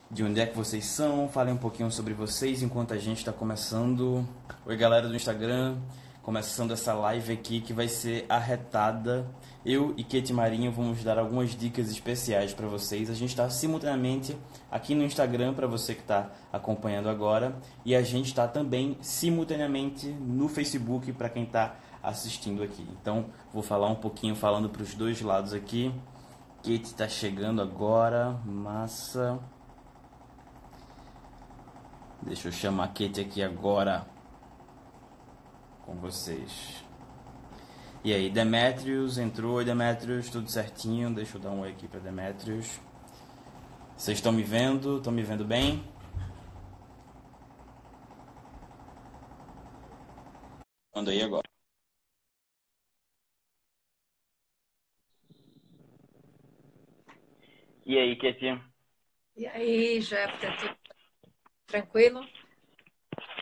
de onde é que vocês são, falem um pouquinho sobre vocês enquanto a gente está começando. Oi, galera do Instagram, começando essa live aqui que vai ser arretada. Eu e Kate Marinho vamos dar algumas dicas especiais para vocês. A gente está simultaneamente aqui no Instagram para você que está acompanhando agora e a gente está também simultaneamente no Facebook para quem está assistindo aqui. Então, vou falar um pouquinho falando para os dois lados aqui. Kate está chegando agora, massa. Deixa eu chamar a Kate aqui agora com vocês. E aí, Demetrius entrou. Oi, Demetrius, tudo certinho? Deixa eu dar um oi aqui para Demetrius. Vocês estão me vendo? Estão me vendo bem? Manda aí agora. E aí, Keti? E aí, Jeff, tudo tranquilo?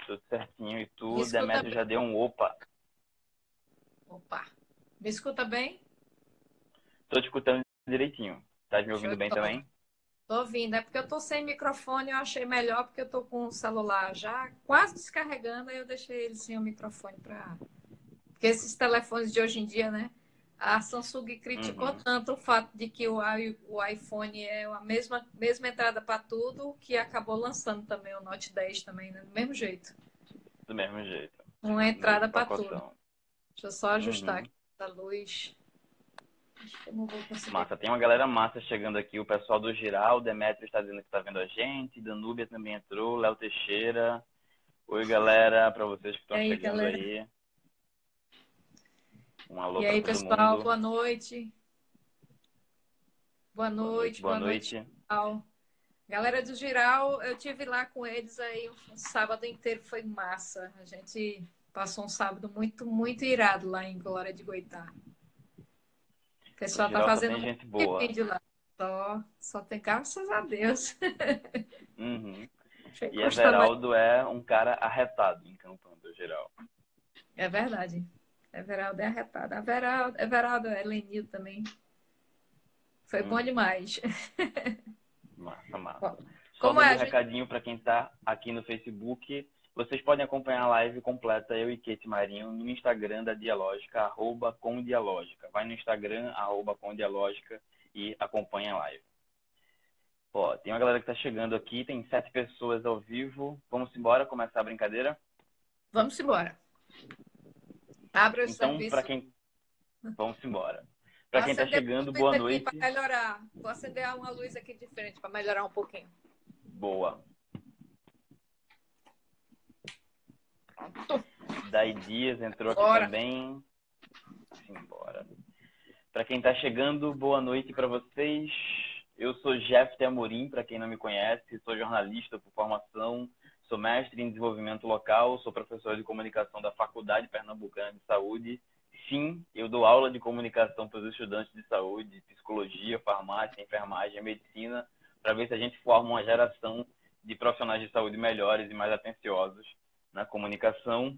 Tudo certinho. E Me tu, escuta Demetrio, bem? já deu um opa. Opa, me escuta bem? Tô te escutando direitinho. Tá me Show ouvindo de bem bola. também? Tô ouvindo, é porque eu tô sem microfone, eu achei melhor porque eu tô com o celular já quase descarregando, aí eu deixei ele sem o microfone para. Porque esses telefones de hoje em dia, né? A Samsung criticou Uhum. tanto o fato de que o iPhone é a mesma entrada para tudo, que acabou lançando também o Note 10 também, né? Do mesmo jeito. Do mesmo jeito. Uma Do mesmo entrada para tudo. pacotão. Deixa eu só ajustar Uhum. aqui a luz. Acho que eu não vou conseguir. Massa. Tem uma galera massa chegando aqui. O pessoal do Giral, o Demetrio está dizendo que tá vendo a gente. Danúbia também entrou. Léo Teixeira. Oi, galera. Pra vocês que E estão aí, chegando galera? aí. Um alô E pra aí, todo pessoal, mundo. boa noite. Boa noite, boa Boa noite, noite. pessoal. Galera do Giral, eu tive lá com eles aí um sábado inteiro, foi massa. A gente passou um sábado muito irado lá em Glória de Goitá. O O pessoal tá Giral só fazendo tem muito gente boa. vídeo lá. Só tem graças a Deus. Uhum. Achei E constrangedor. Everaldo é um cara arretado em Campão do Geral. É verdade. Everaldo é arretado. Everaldo é Lenil também. Foi bom Uhum. demais. Massa, massa. Bom, Só como é dando um a gente. recadinho para quem está aqui no Facebook, vocês podem acompanhar a live completa, eu e Kate Marinho, no Instagram da Dialógica, @comdialógica. Vai no Instagram, @comdialógica e acompanha a live. Ó, tem uma galera que está chegando aqui, tem 7 pessoas ao vivo. Vamos embora começar a brincadeira? Vamos embora. Abra o Então, para serviço. quem... Vamos embora. Vou Para quem está acender chegando, a luz boa aqui para noite. melhorar. Vou acender uma luz aqui diferente para melhorar um pouquinho. Boa. Pronto. Daí Dias entrou aqui Bora. também. Simbora. Para quem está chegando, boa noite para vocês. Eu sou Jeff Amorim, para quem não me conhece, sou jornalista por formação, sou mestre em desenvolvimento local, sou professor de comunicação da Faculdade Pernambucana de Saúde. Sim, eu dou aula de comunicação para os estudantes de saúde, psicologia, farmácia, enfermagem, medicina, para ver se a gente forma uma geração de profissionais de saúde melhores e mais atenciosos na comunicação.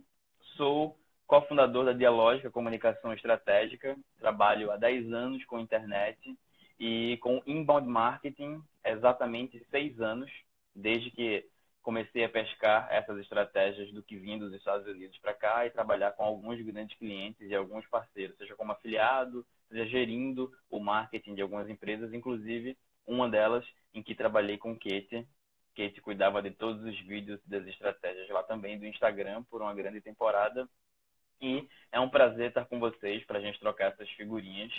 Sou cofundador da Dialógica Comunicação Estratégica, trabalho há 10 anos com internet e com inbound marketing, exatamente 6 anos, desde que comecei a pescar essas estratégias do que vinha dos Estados Unidos para cá e trabalhar com alguns grandes clientes e alguns parceiros, seja como afiliado, seja gerindo o marketing de algumas empresas, inclusive uma delas em que trabalhei com Kate. Kate cuidava de todos os vídeos das estratégias lá também do Instagram por uma grande temporada. E é um prazer estar com vocês para a gente trocar essas figurinhas.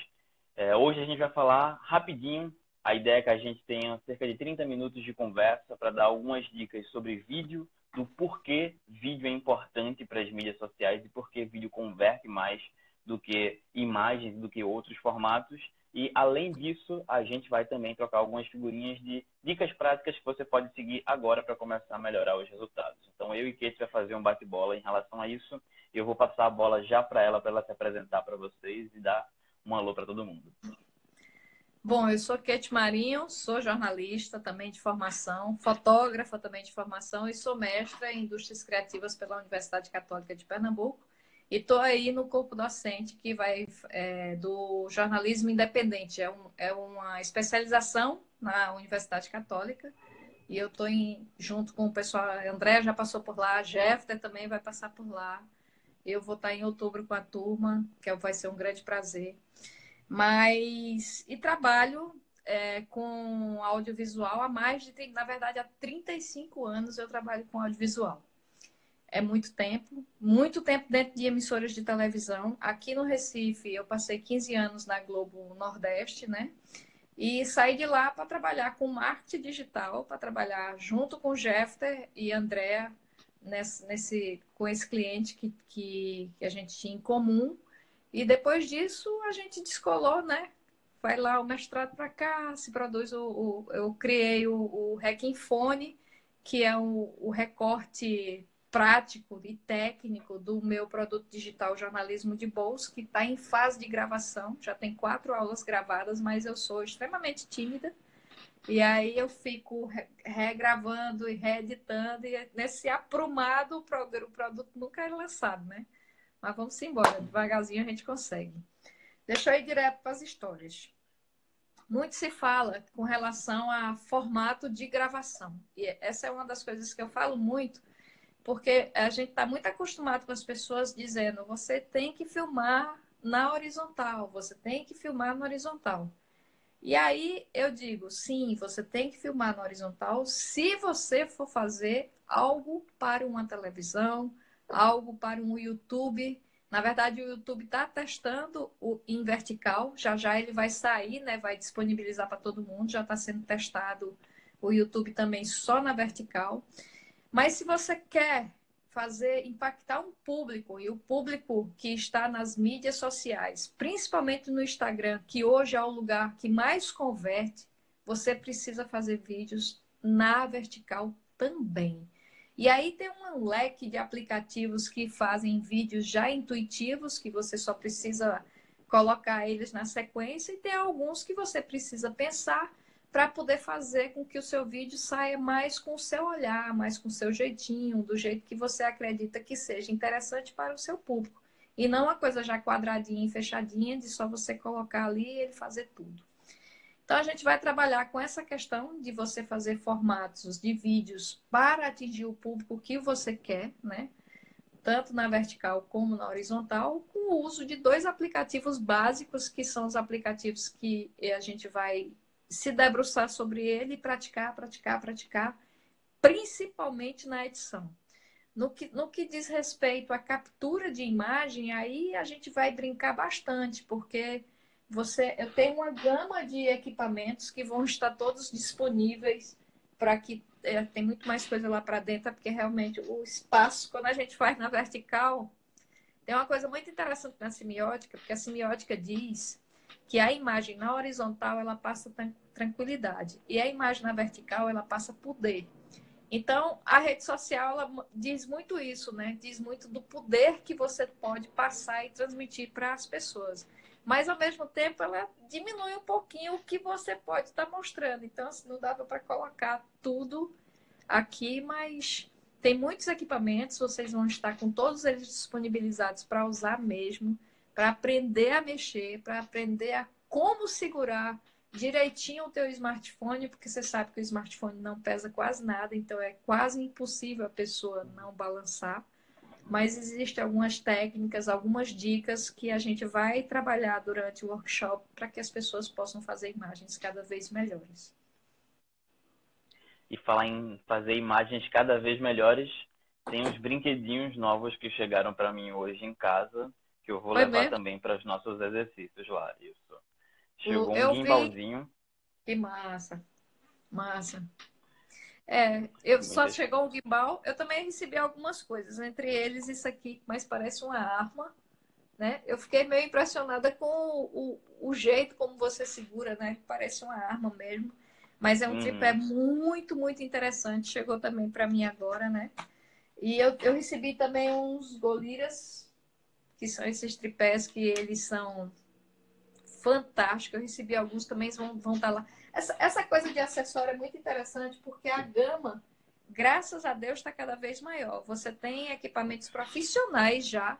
Hoje a gente vai falar rapidinho. A ideia é que a gente tenha cerca de 30 minutos de conversa para dar algumas dicas sobre vídeo, do porquê vídeo é importante para as mídias sociais e porquê vídeo converte mais do que imagens, do que outros formatos. E, além disso, a gente vai também trocar algumas figurinhas de dicas práticas que você pode seguir agora para começar a melhorar os resultados. Então, eu e Kate vai fazer um bate-bola em relação a isso. Eu vou passar a bola já para ela se apresentar para vocês e dar um alô para todo mundo. Bom, eu sou Kate Marinho, sou jornalista também de formação, fotógrafa também de formação e sou mestra em indústrias criativas pela Universidade Católica de Pernambuco. E estou aí no corpo docente que vai do jornalismo independente. É uma especialização na Universidade Católica E eu estou junto com o pessoal, a André já passou por lá, a Jeffter também vai passar por lá. Eu vou estar em outubro com a turma, que vai ser um grande prazer. E trabalho com audiovisual há mais de, na verdade, há 35 anos eu trabalho com audiovisual. É muito tempo dentro de emissoras de televisão. Aqui no Recife, eu passei 15 anos na Globo Nordeste, né? E saí de lá para trabalhar com marketing digital, para trabalhar junto com o Jeffter e Andrea com esse cliente que a gente tinha em comum. E depois disso, a gente descolou, né? Vai lá o mestrado para cá, se produz eu criei o Hackinphone, que é o recorte prático e técnico do meu produto digital Jornalismo de Bolso, que está em fase de gravação. Já tem 4 aulas gravadas, mas eu sou extremamente tímida. E aí eu fico regravando e reeditando, e nesse aprumado o produto nunca é lançado, né? Mas vamos embora, devagarzinho a gente consegue. Deixa eu ir direto para as histórias. Muito se fala com relação a formato de gravação. E essa é uma das coisas que eu falo muito, porque a gente está muito acostumado com as pessoas dizendo: você tem que filmar na horizontal, você tem que filmar na horizontal. E aí eu digo: sim, você tem que filmar na horizontal se você for fazer algo para uma televisão, algo para um YouTube. Na verdade, o YouTube está testando em vertical, já já ele vai sair, né? Vai disponibilizar para todo mundo, já está sendo testado o YouTube também só na vertical. Mas se você quer impactar um público, e o público que está nas mídias sociais, principalmente no Instagram, que hoje é o lugar que mais converte, você precisa fazer vídeos na vertical também. E aí tem um leque de aplicativos que fazem vídeos já intuitivos, que você só precisa colocar eles na sequência, e tem alguns que você precisa pensar para poder fazer com que o seu vídeo saia mais com o seu olhar, mais com o seu jeitinho, do jeito que você acredita que seja interessante para o seu público. E não uma coisa já quadradinha e fechadinha, de só você colocar ali e ele fazer tudo. Então, a gente vai trabalhar com essa questão de você fazer formatos de vídeos para atingir o público que você quer, né? Tanto na vertical como na horizontal, com o uso de 2 aplicativos básicos, que são os aplicativos que a gente vai se debruçar sobre ele e praticar, principalmente na edição. No que diz respeito à captura de imagem, aí a gente vai brincar bastante, porque eu tenho uma gama de equipamentos que vão estar todos disponíveis para que tem muito mais coisa lá para dentro, porque realmente o espaço, quando a gente faz na vertical, tem uma coisa muito interessante na semiótica, porque a semiótica diz que a imagem na horizontal ela passa tranquilidade e a imagem na vertical ela passa poder. Então, a rede social ela diz muito isso, né? Diz muito do poder que você pode passar e transmitir para as pessoas. Mas, ao mesmo tempo, ela diminui um pouquinho o que você pode estar mostrando. Então, assim, não dava para colocar tudo aqui, mas tem muitos equipamentos, vocês vão estar com todos eles disponibilizados para usar mesmo, para aprender a mexer, para aprender a como segurar direitinho o teu smartphone, porque você sabe que o smartphone não pesa quase nada, então é quase impossível a pessoa não balançar. Mas existem algumas técnicas, algumas dicas que a gente vai trabalhar durante o workshop para que as pessoas possam fazer imagens cada vez melhores. E falar em fazer imagens cada vez melhores, tem uns brinquedinhos novos que chegaram para mim hoje em casa, que eu vou Foi levar mesmo? também para os nossos exercícios lá. Isso. Chegou um Eu vi, gimbalzinho. que massa, massa. Eu só Muitas. chegou o gimbal, eu também recebi algumas coisas, entre eles isso aqui, mas parece uma arma, né? Eu fiquei meio impressionada com o jeito como você segura, né? Parece uma arma mesmo, mas é um tripé Uhum. muito, muito interessante. Chegou também para mim agora, né? E eu recebi também uns goliras, que são esses tripés que eles são fantásticos. Eu recebi alguns também, vão estar lá. Essa coisa de acessório é muito interessante, porque a gama, graças a Deus, está cada vez maior. Você tem equipamentos profissionais já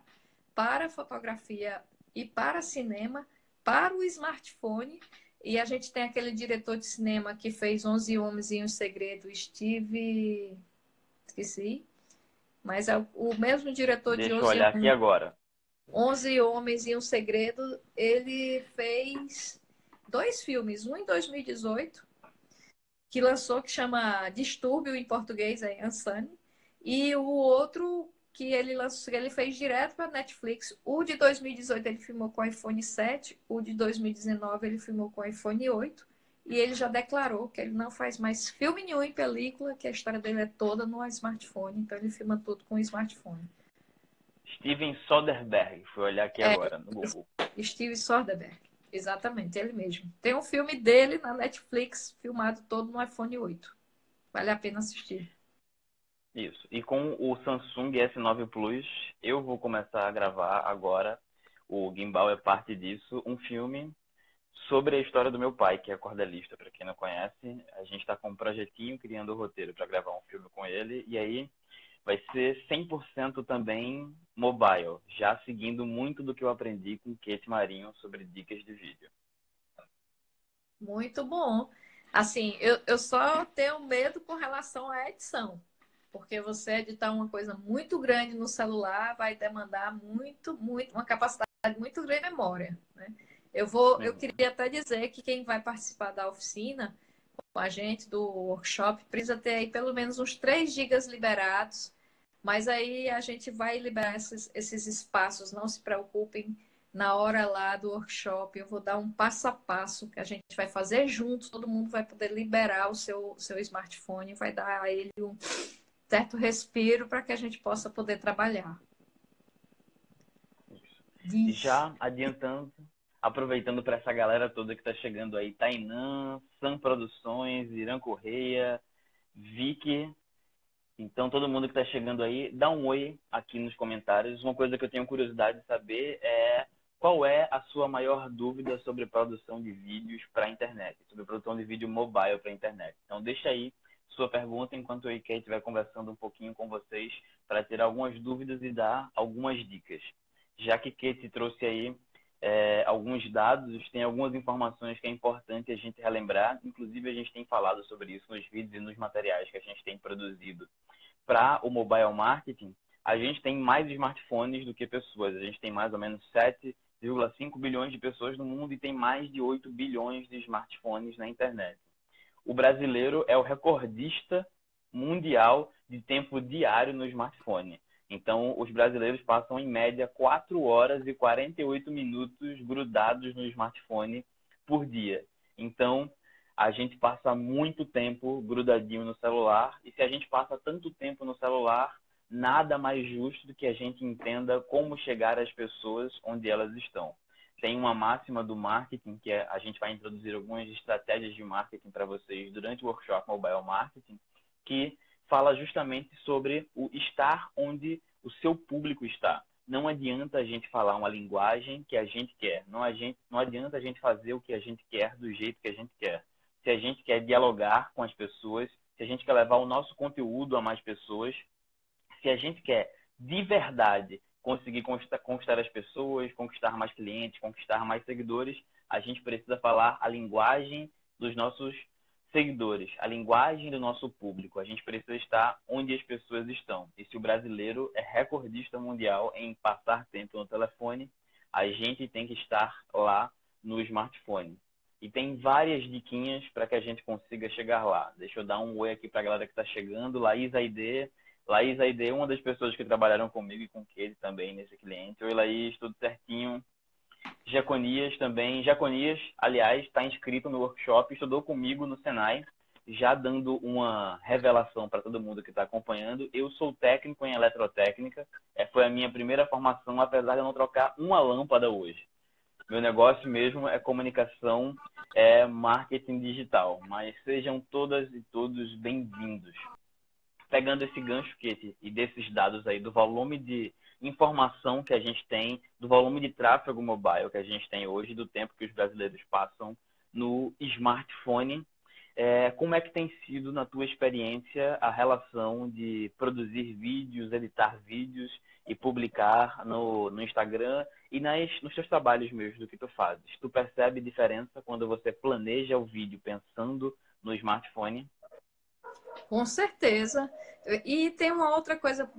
para fotografia e para cinema, para o smartphone. E a gente tem aquele diretor de cinema que fez 11 Homens e um Segredo, Steve... Esqueci. Mas é o mesmo diretor de Deixa eu olhar aqui agora. 11 Homens e um Segredo. Ele fez 2 filmes. Um em 2018, que lançou, que chama Distúrbio em português, é Unsunny. E o outro que ele lançou, ele fez direto para Netflix. O de 2018 ele filmou com o iPhone 7, o de 2019 ele filmou com o iPhone 8. E ele já declarou que ele não faz mais filme nenhum em película, que a história dele é toda no smartphone. Então ele filma tudo com o smartphone. Steven Soderbergh, fui olhar aqui É, agora no Google. Steve Soderbergh. Exatamente, ele mesmo. Tem um filme dele na Netflix, filmado todo no iPhone 8. Vale a pena assistir. Isso. E com o Samsung S9 Plus, eu vou começar a gravar agora, o Gimbal é parte disso, um filme sobre a história do meu pai, que é cordelista, para quem não conhece. A gente está com um projetinho, criando o roteiro para gravar um filme com ele, e aí vai ser 100% também mobile, já seguindo muito do que eu aprendi com Kate Marinho sobre dicas de vídeo. Muito bom. Assim, eu só tenho medo com relação à edição, porque você editar uma coisa muito grande no celular vai demandar uma capacidade muito grande de memória, né? Eu queria até dizer que quem vai participar da oficina com a gente, do workshop, precisa ter aí pelo menos uns 3 gigas liberados, mas aí a gente vai liberar esses espaços, não se preocupem. Na hora lá do workshop, eu vou dar um passo a passo que a gente vai fazer juntos, todo mundo vai poder liberar o seu smartphone, vai dar a ele um certo respiro para que a gente possa poder trabalhar. E já adiantando, aproveitando para essa galera toda que está chegando aí, Tainã, Sam Produções, Irã Correia, Vicky. Então, todo mundo que está chegando aí, dá um oi aqui nos comentários. Uma coisa que eu tenho curiosidade de saber é qual é a sua maior dúvida sobre produção de vídeos para a internet, sobre produção de vídeo mobile para a internet. Então, deixa aí sua pergunta enquanto eu e Kate estiver conversando um pouquinho com vocês para ter algumas dúvidas e dar algumas dicas. Já que Kate trouxe aí alguns dados, tem algumas informações que é importante a gente relembrar. Inclusive, a gente tem falado sobre isso nos vídeos e nos materiais que a gente tem produzido para o mobile marketing. A gente tem mais smartphones do que pessoas. A gente tem mais ou menos 7,5 bilhões de pessoas no mundo e tem mais de 8 bilhões de smartphones na internet. O brasileiro é o recordista mundial de tempo diário no smartphone. Então, os brasileiros passam, em média, 4 horas e 48 minutos grudados no smartphone por dia. Então, a gente passa muito tempo grudadinho no celular. E se a gente passa tanto tempo no celular, nada mais justo do que a gente entenda como chegar às pessoas onde elas estão. Tem uma máxima do marketing, que a gente vai introduzir algumas estratégias de marketing para vocês durante o workshop Mobile Marketing, que fala justamente sobre o estar onde o seu público está. Não adianta a gente falar uma linguagem que a gente quer. Não adianta a gente fazer o que a gente quer do jeito que a gente quer. Se a gente quer dialogar com as pessoas, se a gente quer levar o nosso conteúdo a mais pessoas, se a gente quer de verdade conseguir conquistar as pessoas, conquistar mais clientes, conquistar mais seguidores, a gente precisa falar a linguagem dos nossos seguidores, a linguagem do nosso público. A gente precisa estar onde as pessoas estão. E se o brasileiro é recordista mundial em passar tempo no telefone, a gente tem que estar lá no smartphone. E tem várias diquinhas para que a gente consiga chegar lá. Deixa eu dar um oi aqui para a galera que está chegando. Laís Aide é uma das pessoas que trabalharam comigo e com o Kate também nesse cliente. Oi, Laís, tudo certinho. Jaconias também. Jaconias, aliás, está inscrito no workshop, estudou comigo no Senai, já dando uma revelação para todo mundo que está acompanhando. Eu sou técnico em eletrotécnica, foi a minha primeira formação, apesar de eu não trocar uma lâmpada hoje. Meu negócio mesmo é comunicação, é marketing digital, mas sejam todas e todos bem-vindos. Pegando esse gancho, Kate, e desses dados aí, do volume de informação que a gente tem, do volume de tráfego mobile que a gente tem hoje, do tempo que os brasileiros passam no smartphone, Como é que tem sido, na tua experiência, a relação de produzir vídeos, editar vídeos e publicar no Instagram e nos teus trabalhos mesmo, do que tu fazes? Tu percebe diferença quando você planeja o vídeo pensando no smartphone? Com certeza. E tem uma outra coisa,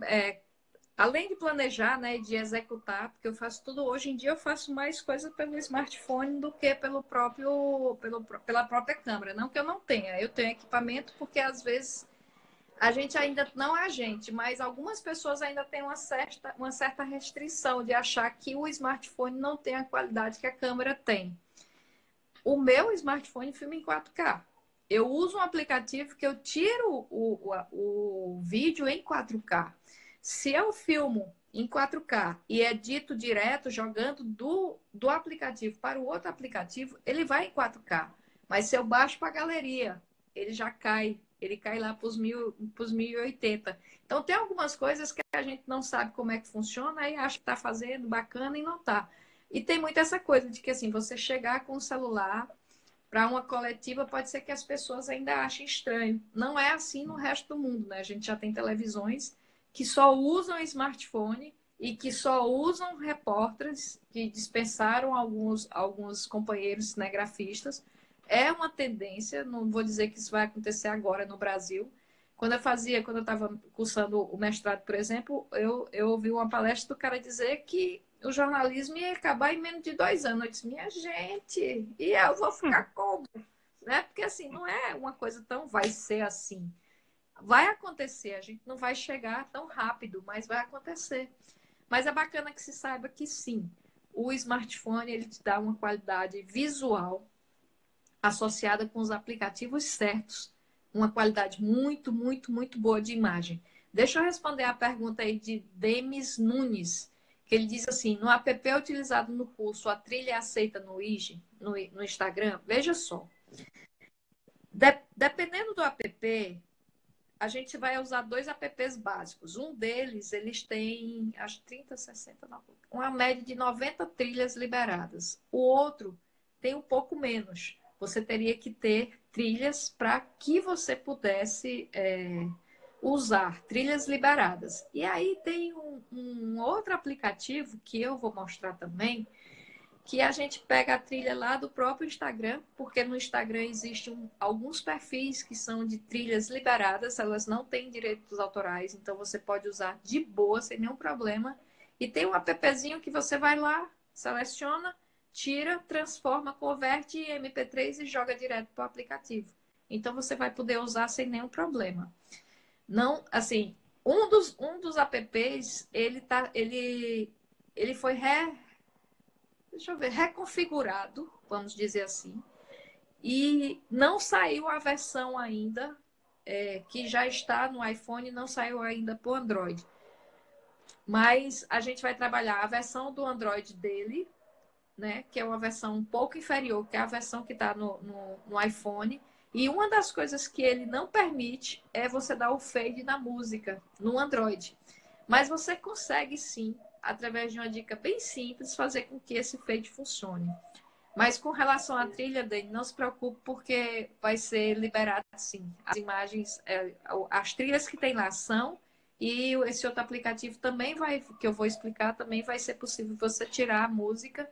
além de planejar, né, e de executar, porque eu faço tudo, hoje em dia eu faço mais coisas pelo smartphone do que pela própria câmera. Não que eu não tenha, eu tenho equipamento porque às vezes a gente ainda, não é a gente, mas algumas pessoas ainda têm uma certa restrição de achar que o smartphone não tem a qualidade que a câmera tem. O meu smartphone filma em 4K. Eu uso um aplicativo que eu tiro o vídeo em 4K. Se eu filmo em 4K e edito direto, jogando do aplicativo para o outro aplicativo, ele vai em 4K. Mas se eu baixo para a galeria, ele já cai. Ele cai lá para os 1080. Então, tem algumas coisas que a gente não sabe como é que funciona e acha que está fazendo bacana e não está. E tem muito essa coisa de que, assim, você chegar com o celular para uma coletiva, pode ser que as pessoas ainda achem estranho. Não é assim no resto do mundo, né? A gente já tem televisões que só usam smartphone e que só usam repórteres que dispensaram alguns companheiros cinegrafistas. É uma tendência, não vou dizer que isso vai acontecer agora no Brasil. Quando eu estava cursando o mestrado, por exemplo, eu ouvi uma palestra do cara dizer que o jornalismo ia acabar em menos de 2 anos. Eu disse, minha gente, e eu vou ficar como? Né? Porque assim, não é uma coisa tão vai ser assim. Vai acontecer, a gente não vai chegar tão rápido, mas vai acontecer. Mas é bacana que se saiba que sim, o smartphone ele te dá uma qualidade visual associada com os aplicativos certos, uma qualidade muito, muito, muito boa de imagem. Deixa eu responder a pergunta aí de Demis Nunes, que ele diz assim, no app utilizado no curso, a trilha é aceita no IG, no Instagram? Veja só, dependendo do app, a gente vai usar 2 apps básicos. Um deles, eles têm, acho 30, 60, uma média de 90 trilhas liberadas. O outro tem um pouco menos. Você teria que ter trilhas para que você pudesse usar trilhas liberadas. E aí tem um outro aplicativo que eu vou mostrar também, que a gente pega a trilha lá do próprio Instagram, porque no Instagram existem alguns perfis que são de trilhas liberadas, elas não têm direitos autorais, então você pode usar de boa, sem nenhum problema. E tem um appzinho que você vai lá, seleciona, tira, transforma, converte em MP3 e joga direto para o aplicativo. Então você vai poder usar sem nenhum problema. Não, assim, um dos apps, ele foi reconfigurado, vamos dizer assim, e não saiu a versão ainda, que já está no iPhone, não saiu ainda para o Android. Mas a gente vai trabalhar a versão do Android dele, né, que é uma versão um pouco inferior, que é a versão que está no iPhone. E uma das coisas que ele não permite é você dar o fade na música no Android. Mas você consegue sim, através de uma dica bem simples, fazer com que esse fade funcione. Mas com relação à trilha dele, não se preocupe, porque vai ser liberado sim. As imagens, as trilhas que tem lá são, e esse outro aplicativo também vai, que eu vou explicar, também vai ser possível você tirar a música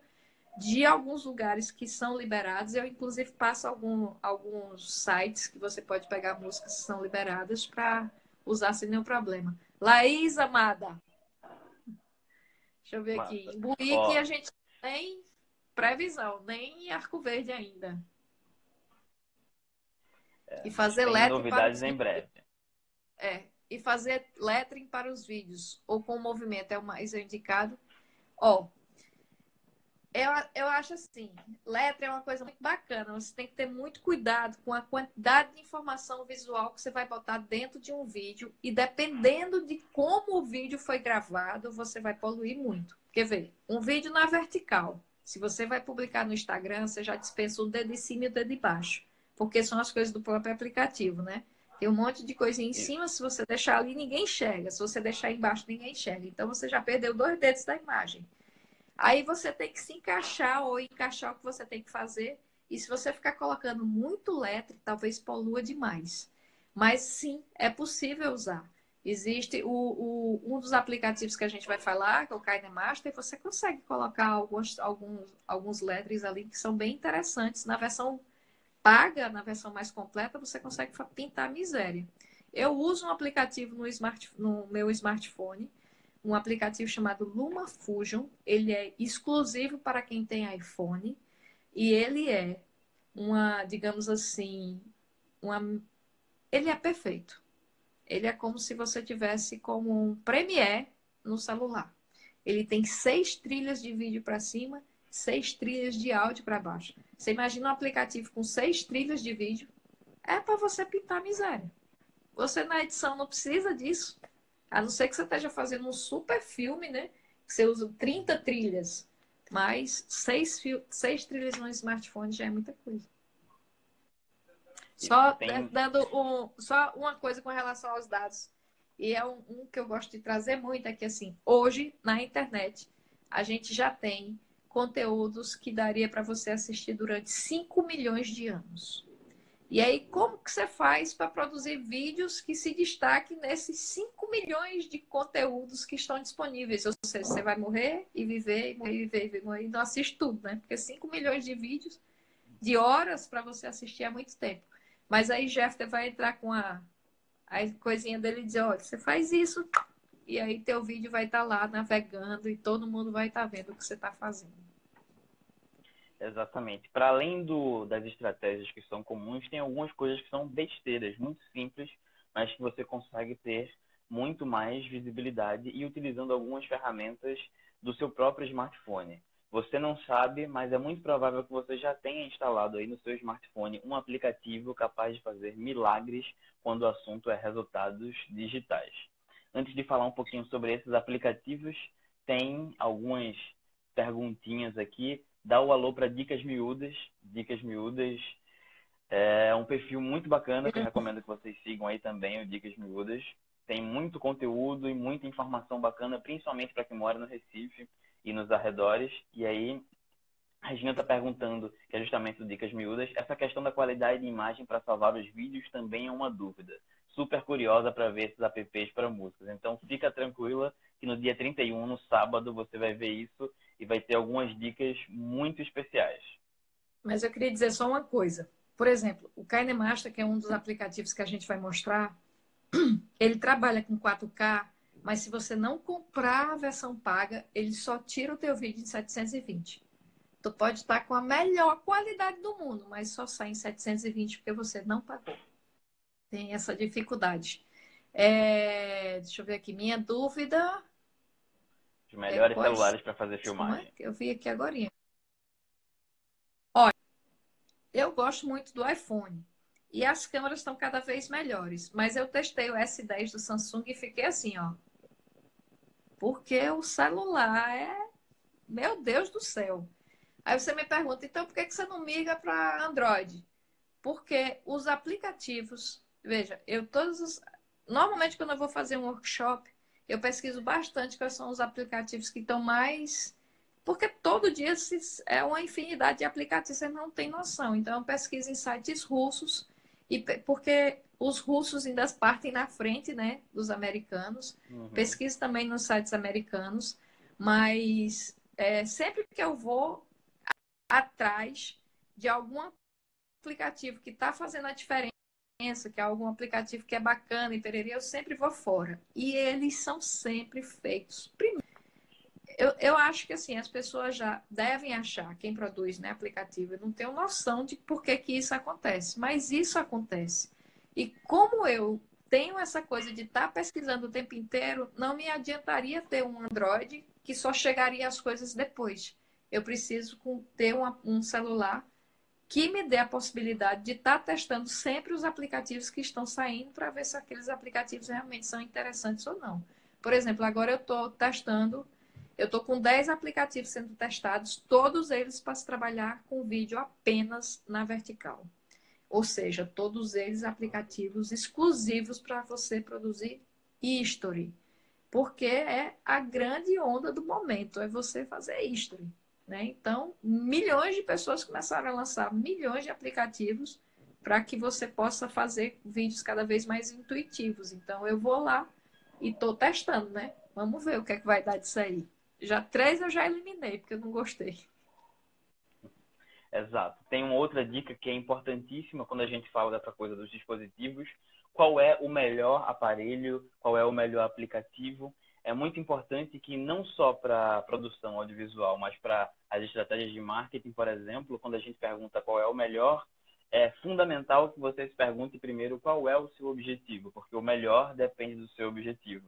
de alguns lugares que são liberados. Eu, inclusive, passo alguns sites que você pode pegar músicas que são liberadas para usar sem nenhum problema. Laís, amada. Deixa eu ver aqui. Em Buíque a gente tem previsão, nem Arco Verde ainda. E fazer tem novidades em breve. E fazer lettering para os vídeos, ou com movimento, é o mais indicado. Eu acho assim, letra é uma coisa muito bacana. Você tem que ter muito cuidado com a quantidade de informação visual que você vai botar dentro de um vídeo. E dependendo de como o vídeo foi gravado, você vai poluir muito. Quer ver? Um vídeo na vertical. Se você vai publicar no Instagram, você já dispensa o dedo de cima e o dedo de baixo. Porque são as coisas do próprio aplicativo, né? Tem um monte de coisinha em cima, se você deixar ali, ninguém enxerga. Se você deixar embaixo, ninguém enxerga. Então, você já perdeu 2 dedos da imagem. Aí você tem que se encaixar ou encaixar o que você tem que fazer E se você ficar colocando muito letre, talvez polua demais. Mas sim, é possível usar. Existe um dos aplicativos que a gente vai falar, que é o KineMaster, você consegue colocar alguns letters ali que são bem interessantes. Na versão paga, na versão mais completa, você consegue pintar miséria. Eu uso um aplicativo no meu smartphone, um aplicativo chamado LumaFusion. Ele é exclusivo para quem tem iPhone e ele é digamos assim, ele é perfeito. Ele é como se você tivesse como um Premiere no celular. Ele tem 6 trilhas de vídeo para cima, 6 trilhas de áudio para baixo. Você imagina um aplicativo com 6 trilhas de vídeo? É para você pintar miséria. Você na edição não precisa disso. A não ser que você esteja fazendo um super filme, né? Que você usa 30 trilhas. Mas 6 trilhas no smartphone já é muita coisa. Só só uma coisa com relação aos dados. E é um que eu gosto de trazer muito, é que assim, hoje, na internet, a gente já tem conteúdos que daria para você assistir durante 5 milhões de anos. E aí, como que você faz para produzir vídeos que se destaquem nesses 5 milhões de conteúdos que estão disponíveis? Ou seja, você vai morrer e viver, e morrer e viver, e morrer, e não assiste tudo, né? Porque 5 milhões de vídeos, de horas para você assistir é muito tempo. Mas aí Jeff vai entrar com a coisinha dele e dizer, olha, você faz isso, e aí teu vídeo vai estar lá navegando e todo mundo vai estar vendo o que você está fazendo. Exatamente. Para além das estratégias que são comuns, tem algumas coisas que são besteiras, muito simples, mas que você consegue ter muito mais visibilidade e utilizando algumas ferramentas do seu próprio smartphone. Você não sabe, mas é muito provável que você já tenha instalado aí no seu smartphone um aplicativo capaz de fazer milagres quando o assunto é resultados digitais. Antes de falar um pouquinho sobre esses aplicativos, tem algumas perguntinhas aqui. Dá o alô para Dicas Miúdas. Dicas Miúdas é um perfil muito bacana que eu recomendo que vocês sigam aí também, o Dicas Miúdas. Tem muito conteúdo e muita informação bacana, principalmente para quem mora no Recife e nos arredores. E aí, a Regina está perguntando, que é justamente do Dicas Miúdas, essa questão da qualidade de imagem para salvar os vídeos também é uma dúvida. Super curiosa para ver esses apps para músicas. Então, fica tranquila que no dia 31, no sábado, você vai ver isso e vai ter algumas dicas muito especiais. Mas eu queria dizer só uma coisa. Por exemplo, o KineMaster, que é um dos aplicativos que a gente vai mostrar, ele trabalha com 4K, mas se você não comprar a versão paga, ele só tira o teu vídeo em 720. Tu pode estar com a melhor qualidade do mundo, mas só sai em 720 porque você não pagou. Tem essa dificuldade. Deixa eu ver aqui. Minha dúvida... Os melhores celulares para fazer filmagem. Eu vi aqui agora. Olha, eu gosto muito do iPhone. E as câmeras estão cada vez melhores. Mas eu testei o S10 do Samsung e fiquei assim, ó. Porque o celular é... Meu Deus do céu. Aí você me pergunta, então por que você não migra para Android? Porque os aplicativos... Veja, normalmente quando eu vou fazer um workshop, eu pesquiso bastante quais são os aplicativos que estão mais... Porque todo dia é uma infinidade de aplicativos, você não tem noção. Então eu pesquiso em sites russos, porque os russos ainda partem na frente, né, dos americanos. Uhum. Pesquiso também nos sites americanos, mas sempre que eu vou atrás de algum aplicativo que está fazendo a diferença, que é algum aplicativo que é bacana e perere, eu sempre vou fora. E eles são sempre feitos. Primeiro, eu acho que assim, as pessoas já devem achar, quem produz, né, aplicativo, eu não tenho noção de por que isso acontece, mas isso acontece. E como eu tenho essa coisa de estar pesquisando o tempo inteiro, não me adiantaria ter um Android que só chegaria as coisas depois. Eu preciso ter um celular que me dê a possibilidade de estar testando sempre os aplicativos que estão saindo para ver se aqueles aplicativos realmente são interessantes ou não. Por exemplo, agora eu estou testando, eu estou com 10 aplicativos sendo testados, todos eles para se trabalhar com vídeo apenas na vertical. Ou seja, todos eles aplicativos exclusivos para você produzir history. Porque é a grande onda do momento, é você fazer history. né? Então, milhões de pessoas começaram a lançar milhões de aplicativos para que você possa fazer vídeos cada vez mais intuitivos. Então, eu vou lá e estou testando, né? Vamos ver o que é que vai dar disso aí. Já 3 eu já eliminei, porque eu não gostei. Exato. Tem uma outra dica que é importantíssima quando a gente fala dessa coisa dos dispositivos. Qual é o melhor aparelho? Qual é o melhor aplicativo? É muito importante que não só para a produção audiovisual, mas para as estratégias de marketing, por exemplo, quando a gente pergunta qual é o melhor, é fundamental que você se pergunte primeiro qual é o seu objetivo, porque o melhor depende do seu objetivo.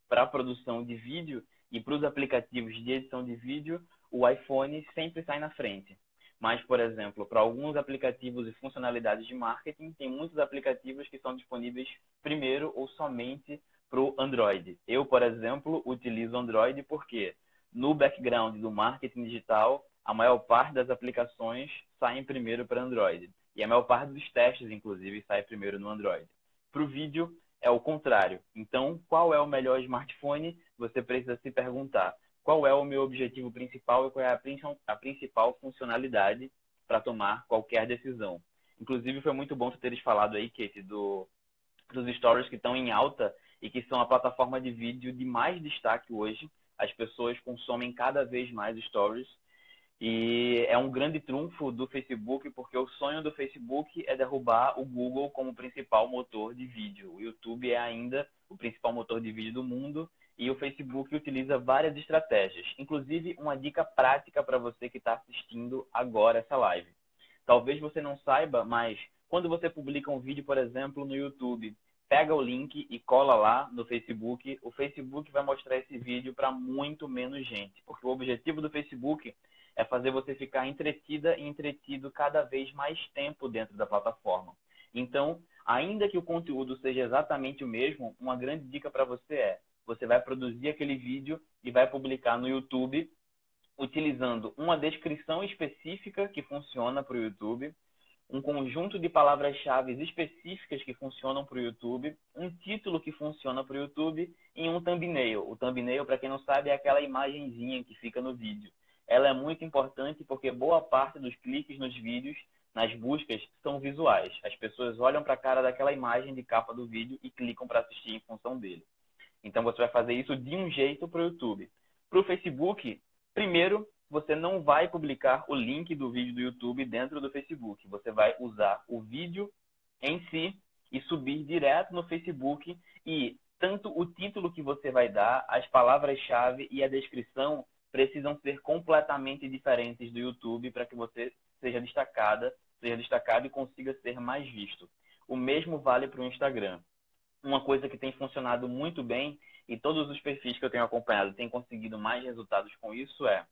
Para a produção de vídeo e para os aplicativos de edição de vídeo, o iPhone sempre sai na frente. Mas, por exemplo, para alguns aplicativos e funcionalidades de marketing, tem muitos aplicativos que são disponíveis primeiro ou somente para o Android. Eu, por exemplo, utilizo Android porque no background do marketing digital, a maior parte das aplicações saem primeiro para Android. E a maior parte dos testes, inclusive, sai primeiro no Android. Para o vídeo, é o contrário. Então, qual é o melhor smartphone? Você precisa se perguntar qual é o meu objetivo principal e qual é a principal funcionalidade para tomar qualquer decisão. Inclusive, foi muito bom você teres falado aí, Kate, dos stories que estão em alta e que são a plataforma de vídeo de mais destaque hoje. As pessoas consomem cada vez mais stories. E é um grande trunfo do Facebook, porque o sonho do Facebook é derrubar o Google como principal motor de vídeo. O YouTube é ainda o principal motor de vídeo do mundo e o Facebook utiliza várias estratégias. Inclusive, uma dica prática para você que está assistindo agora essa live. Talvez você não saiba, mas quando você publica um vídeo, por exemplo, no YouTube, pega o link e cola lá no Facebook, o Facebook vai mostrar esse vídeo para muito menos gente. Porque o objetivo do Facebook é fazer você ficar entretida e entretido cada vez mais tempo dentro da plataforma. Então, ainda que o conteúdo seja exatamente o mesmo, uma grande dica para você é, você vai produzir aquele vídeo e vai publicar no YouTube, utilizando uma descrição específica que funciona para o YouTube, um conjunto de palavras-chave específicas que funcionam para o YouTube, um título que funciona para o YouTube e um thumbnail. O thumbnail, para quem não sabe, é aquela imagenzinha que fica no vídeo. Ela é muito importante porque boa parte dos cliques nos vídeos, nas buscas, são visuais. As pessoas olham para a cara daquela imagem de capa do vídeo e clicam para assistir em função dele. Então, você vai fazer isso de um jeito para o YouTube. Para o Facebook, primeiro, você não vai publicar o link do vídeo do YouTube dentro do Facebook. Você vai usar o vídeo em si e subir direto no Facebook e tanto o título que você vai dar, as palavras-chave e a descrição precisam ser completamente diferentes do YouTube para que você seja destacado e consiga ser mais visto. O mesmo vale para o Instagram. Uma coisa que tem funcionado muito bem e todos os perfis que eu tenho acompanhado têm conseguido mais resultados com isso é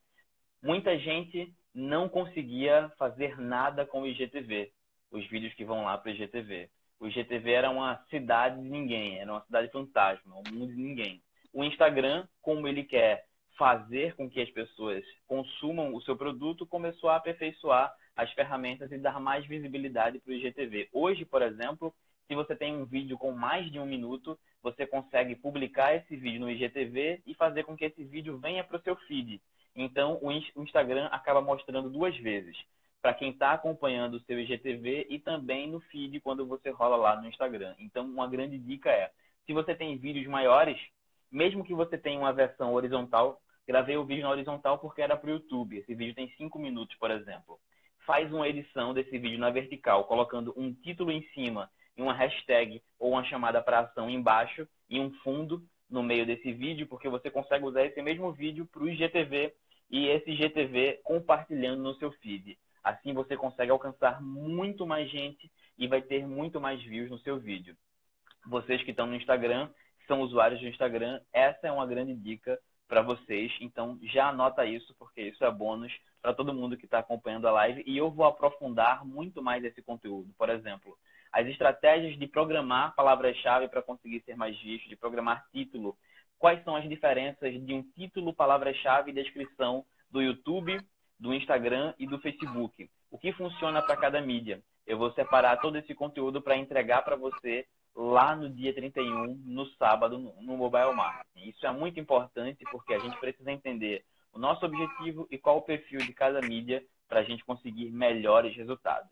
muita gente não conseguia fazer nada com o IGTV, os vídeos que vão lá para o IGTV. O IGTV era uma cidade de ninguém, era uma cidade fantasma, um mundo de ninguém. O Instagram, como ele quer fazer com que as pessoas consumam o seu produto, começou a aperfeiçoar as ferramentas e dar mais visibilidade para o IGTV. Hoje, por exemplo, se você tem um vídeo com mais de 1 minuto, você consegue publicar esse vídeo no IGTV e fazer com que esse vídeo venha para o seu feed. Então, o Instagram acaba mostrando 2 vezes, para quem está acompanhando o seu IGTV e também no feed quando você rola lá no Instagram. Então, uma grande dica é, se você tem vídeos maiores, mesmo que você tenha uma versão horizontal, gravei o vídeo na horizontal porque era para o YouTube, esse vídeo tem 5 minutos, por exemplo. Faz uma edição desse vídeo na vertical, colocando um título em cima e uma hashtag ou uma chamada para ação embaixo e um fundo no meio desse vídeo, porque você consegue usar esse mesmo vídeo para o IGTV e esse IGTV compartilhando no seu feed. Assim você consegue alcançar muito mais gente e vai ter muito mais views no seu vídeo. Vocês que estão no Instagram, que são usuários do Instagram, essa é uma grande dica para vocês. Então já anota isso, porque isso é bônus para todo mundo que está acompanhando a live. E eu vou aprofundar muito mais esse conteúdo. Por exemplo, as estratégias de programar palavras-chave para conseguir ser mais visto, de programar título. Quais são as diferenças de um título, palavra-chave e descrição do YouTube, do Instagram e do Facebook? O que funciona para cada mídia? Eu vou separar todo esse conteúdo para entregar para você lá no dia 31, no sábado, no Mobile Marketing. Isso é muito importante porque a gente precisa entender o o nosso objetivo e qual o perfil de cada mídia para a gente conseguir melhores resultados.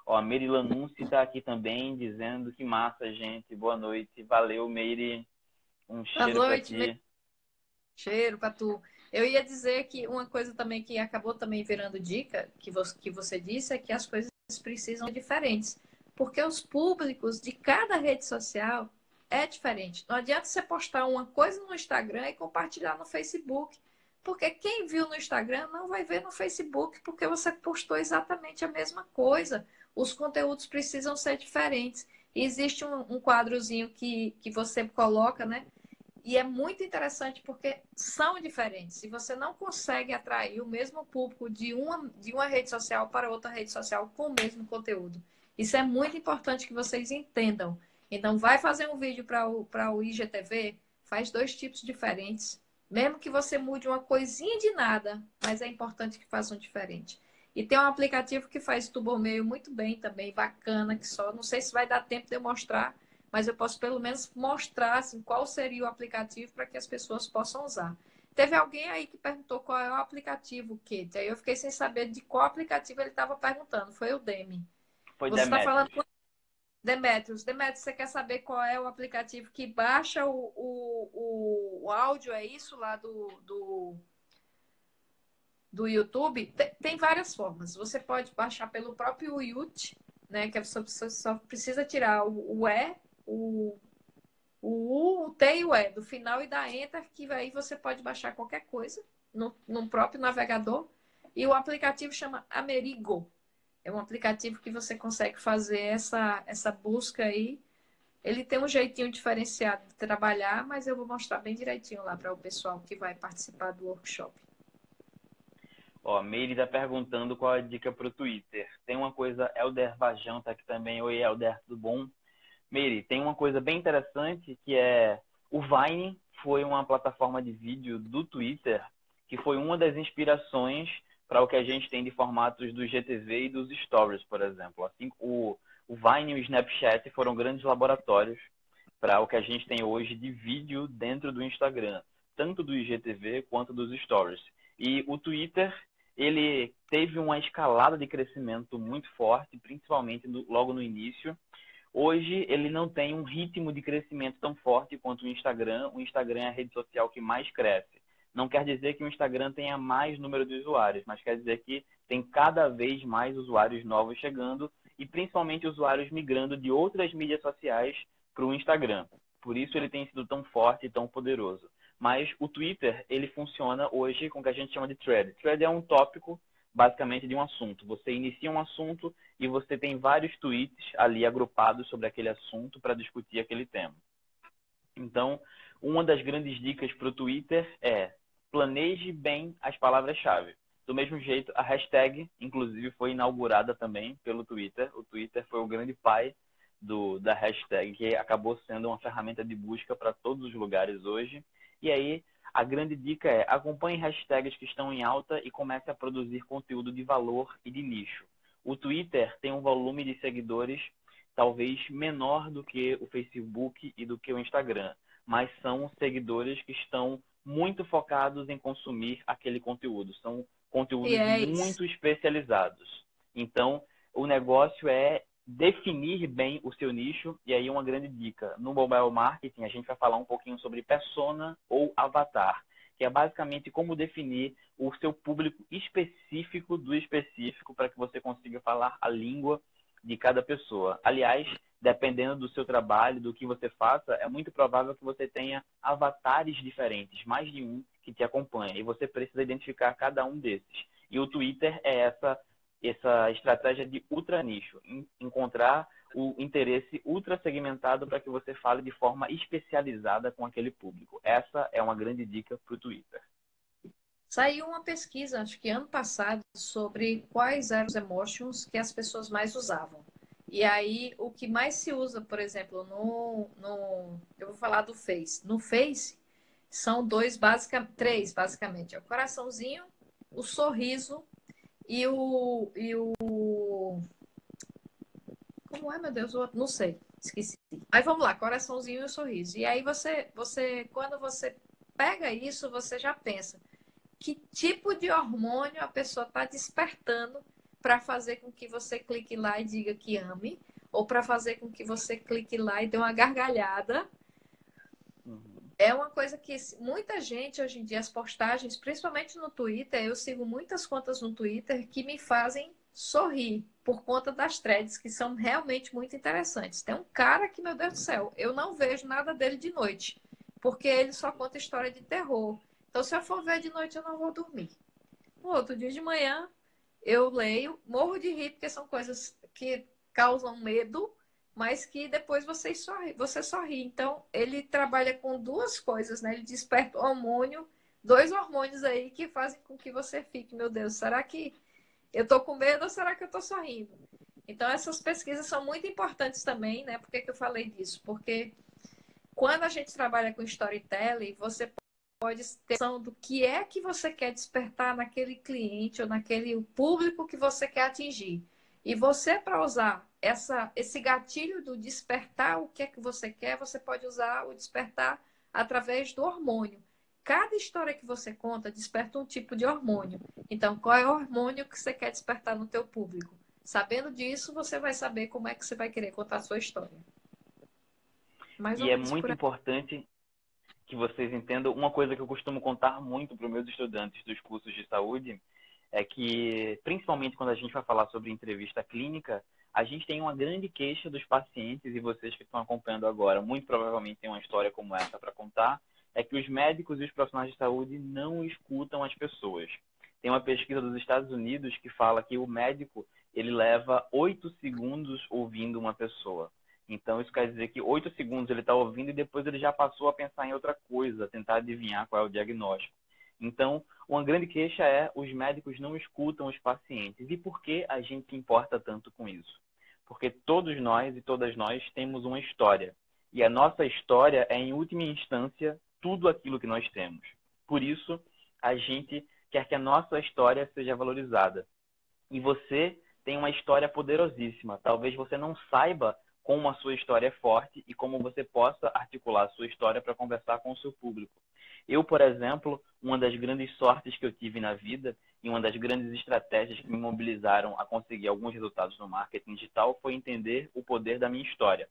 Ó, a Meire Lanunci está aqui também dizendo que massa, gente. Boa noite. Valeu, Meire. Um Boa cheiro para noite, ti. cheiro para tu. Eu ia dizer que uma coisa também que acabou também virando dica, que você disse, é que as coisas precisam ser diferentes. Porque os públicos de cada rede social é diferente. Não adianta você postar uma coisa no Instagram e compartilhar no Facebook. Porque quem viu no Instagram não vai ver no Facebook, porque você postou exatamente a mesma coisa. Os conteúdos precisam ser diferentes. E existe um quadrozinho que você coloca, né? E é muito interessante porque são diferentes. Se você não consegue atrair o mesmo público de uma rede social para outra rede social com o mesmo conteúdo. Isso é muito importante que vocês entendam. Então, vai fazer um vídeo para o IGTV, faz 2 tipos diferentes. Mesmo que você mude uma coisinha de nada, mas é importante que façam diferente. E tem um aplicativo que faz tubomeio muito bem também, bacana, que só não sei se vai dar tempo de eu mostrar, mas eu posso pelo menos mostrar assim, qual seria o aplicativo para que as pessoas possam usar. Teve alguém aí que perguntou qual é o aplicativo, Kate. Aí eu fiquei sem saber de qual aplicativo ele estava perguntando. Foi o Demi. Foi Você está falando Demetrios. com Demetrios. Demetrios, você quer saber qual é o aplicativo que baixa o áudio, é isso lá do YouTube? Tem várias formas. Você pode baixar pelo próprio YouTube, né? Que você só precisa tirar o E, o U, o T e o E do final e dar Enter, que aí você pode baixar qualquer coisa no próprio navegador. E o aplicativo chama Amerigo. É um aplicativo que você consegue fazer essa busca aí. Ele tem um jeitinho diferenciado de trabalhar, mas eu vou mostrar bem direitinho lá para o pessoal que vai participar do workshop. Ó, Meire está perguntando qual é a dica para o Twitter. Tem uma coisa, Elder Vajão tá aqui também. Oi, Elder, tudo bom? Meire, tem uma coisa bem interessante que é o Vine foi uma plataforma de vídeo do Twitter que foi uma das inspirações para o que a gente tem de formatos do GTV e dos Stories, por exemplo. Assim, o Vine e o Snapchat foram grandes laboratórios para o que a gente tem hoje de vídeo dentro do Instagram, tanto do IGTV quanto dos Stories. E o Twitter, ele teve uma escalada de crescimento muito forte, principalmente logo no início. Hoje, ele não tem um ritmo de crescimento tão forte quanto o Instagram. O Instagram é a rede social que mais cresce. Não quer dizer que o Instagram tenha mais número de usuários, mas quer dizer que tem cada vez mais usuários novos chegando e principalmente usuários migrando de outras mídias sociais para o Instagram. Por isso ele tem sido tão forte e tão poderoso. Mas o Twitter, ele funciona hoje com o que a gente chama de thread. Thread é um tópico, basicamente, de um assunto. Você inicia um assunto e você tem vários tweets ali agrupados sobre aquele assunto para discutir aquele tema. Então, uma das grandes dicas para o Twitter é planeje bem as palavras-chave. Do mesmo jeito, a hashtag, inclusive, foi inaugurada também pelo Twitter. O Twitter foi o grande pai da hashtag, que acabou sendo uma ferramenta de busca para todos os lugares hoje. E aí, a grande dica é acompanhe hashtags que estão em alta e comece a produzir conteúdo de valor e de nicho. O Twitter tem um volume de seguidores talvez menor do que o Facebook e do que o Instagram, mas são seguidores que estão muito focados em consumir aquele conteúdo. São conteúdos muito especializados. Então, o negócio é definir bem o seu nicho, e aí uma grande dica. No mobile marketing, a gente vai falar um pouquinho sobre persona ou avatar, que é basicamente como definir o seu público específico do específico para que você consiga falar a língua de cada pessoa. Aliás, dependendo do seu trabalho, do que você faça, é muito provável que você tenha avatares diferentes, mais de um que te acompanha, e você precisa identificar cada um desses. E o Twitter é essa estratégia de ultra nicho, encontrar o interesse ultra segmentado para que você fale de forma especializada com aquele público. Essa é uma grande dica para o Twitter. Saiu uma pesquisa, acho que ano passado, sobre quais eram os emotions que as pessoas mais usavam. E aí, o que mais se usa, por exemplo, eu vou falar do Face. No Face, são três, basicamente. É o coraçãozinho, o sorriso e como é, meu Deus? O outro? Não sei, esqueci. Aí vamos lá, coraçãozinho e o sorriso. E aí quando você pega isso, você já pensa que tipo de hormônio a pessoa está despertando para fazer com que você clique lá e diga que ame, ou para fazer com que você clique lá e dê uma gargalhada. É uma coisa que muita gente hoje em dia, as postagens, principalmente no Twitter, eu sigo muitas contas no Twitter que me fazem sorrir por conta das threads, que são realmente muito interessantes. Tem um cara que, meu Deus do céu, eu não vejo nada dele de noite, porque ele só conta história de terror. Então, se eu for ver de noite, eu não vou dormir. No outro dia de manhã, eu leio, morro de rir, porque são coisas que causam medo, mas que depois você sorri. Então, ele trabalha com duas coisas, né? Ele desperta hormônio, dois hormônios aí que fazem com que você fique, meu Deus, será que eu tô com medo ou será que eu tô sorrindo? Então, essas pesquisas são muito importantes também, né? Por que eu falei disso? Porque quando a gente trabalha com storytelling, você pode ter noção do que é que você quer despertar naquele cliente ou naquele público que você quer atingir. E você, para usar esse gatilho do despertar o que é que você quer, você pode usar o despertar através do hormônio. Cada história que você conta desperta um tipo de hormônio. Então, qual é o hormônio que você quer despertar no teu público? Sabendo disso, você vai saber como é que você vai querer contar a sua história. Mais ou E é menos por muito aí. importante que vocês entendam uma coisa que eu costumo contar muito para os meus estudantes dos cursos de saúde, é que, principalmente quando a gente vai falar sobre entrevista clínica, a gente tem uma grande queixa dos pacientes, e vocês que estão acompanhando agora, muito provavelmente têm uma história como essa para contar, é que os médicos e os profissionais de saúde não escutam as pessoas. Tem uma pesquisa dos Estados Unidos que fala que o médico ele leva 8 segundos ouvindo uma pessoa. Então, isso quer dizer que 8 segundos ele está ouvindo e depois ele já passou a pensar em outra coisa, tentar adivinhar qual é o diagnóstico. Então, uma grande queixa é os médicos não escutam os pacientes. E por que a gente se importa tanto com isso? Porque todos nós e todas nós temos uma história. E a nossa história é, em última instância, tudo aquilo que nós temos. Por isso, a gente quer que a nossa história seja valorizada. E você tem uma história poderosíssima. Talvez você não saiba como a sua história é forte e como você possa articular a sua história para conversar com o seu público. Eu, por exemplo, uma das grandes sortes que eu tive na vida e uma das grandes estratégias que me mobilizaram a conseguir alguns resultados no marketing digital foi entender o poder da minha história.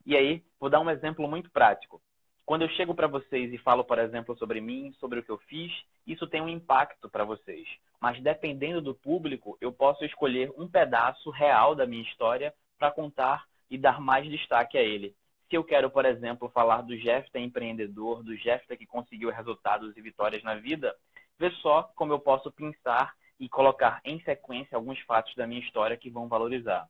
E aí, vou dar um exemplo muito prático. Quando eu chego para vocês e falo, por exemplo, sobre mim, sobre o que eu fiz, isso tem um impacto para vocês. Mas dependendo do público, eu posso escolher um pedaço real da minha história para contar e dar mais destaque a ele. Se eu quero, por exemplo, falar do Jefter empreendedor, do Jefter que conseguiu resultados e vitórias na vida, vê só como eu posso pensar e colocar em sequência alguns fatos da minha história que vão valorizar.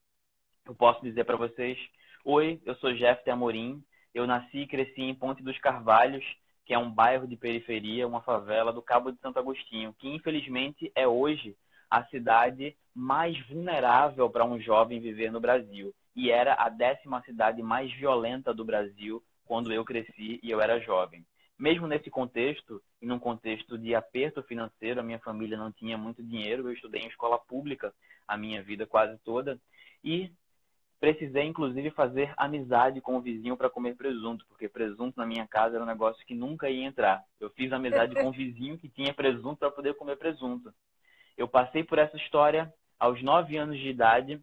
Eu posso dizer para vocês: oi, eu sou Jefter Amorim, eu nasci e cresci em Ponte dos Carvalhos, que é um bairro de periferia, uma favela do Cabo de Santo Agostinho, que infelizmente é hoje a cidade mais vulnerável para um jovem viver no Brasil. E era a 10ª cidade mais violenta do Brasil quando eu cresci e eu era jovem. Mesmo nesse contexto, e num contexto de aperto financeiro, a minha família não tinha muito dinheiro, eu estudei em escola pública a minha vida quase toda, e precisei, inclusive, fazer amizade com o vizinho para comer presunto, porque presunto na minha casa era um negócio que nunca ia entrar. Eu fiz amizade com o vizinho que tinha presunto para poder comer presunto. Eu passei por essa história aos 9 anos de idade.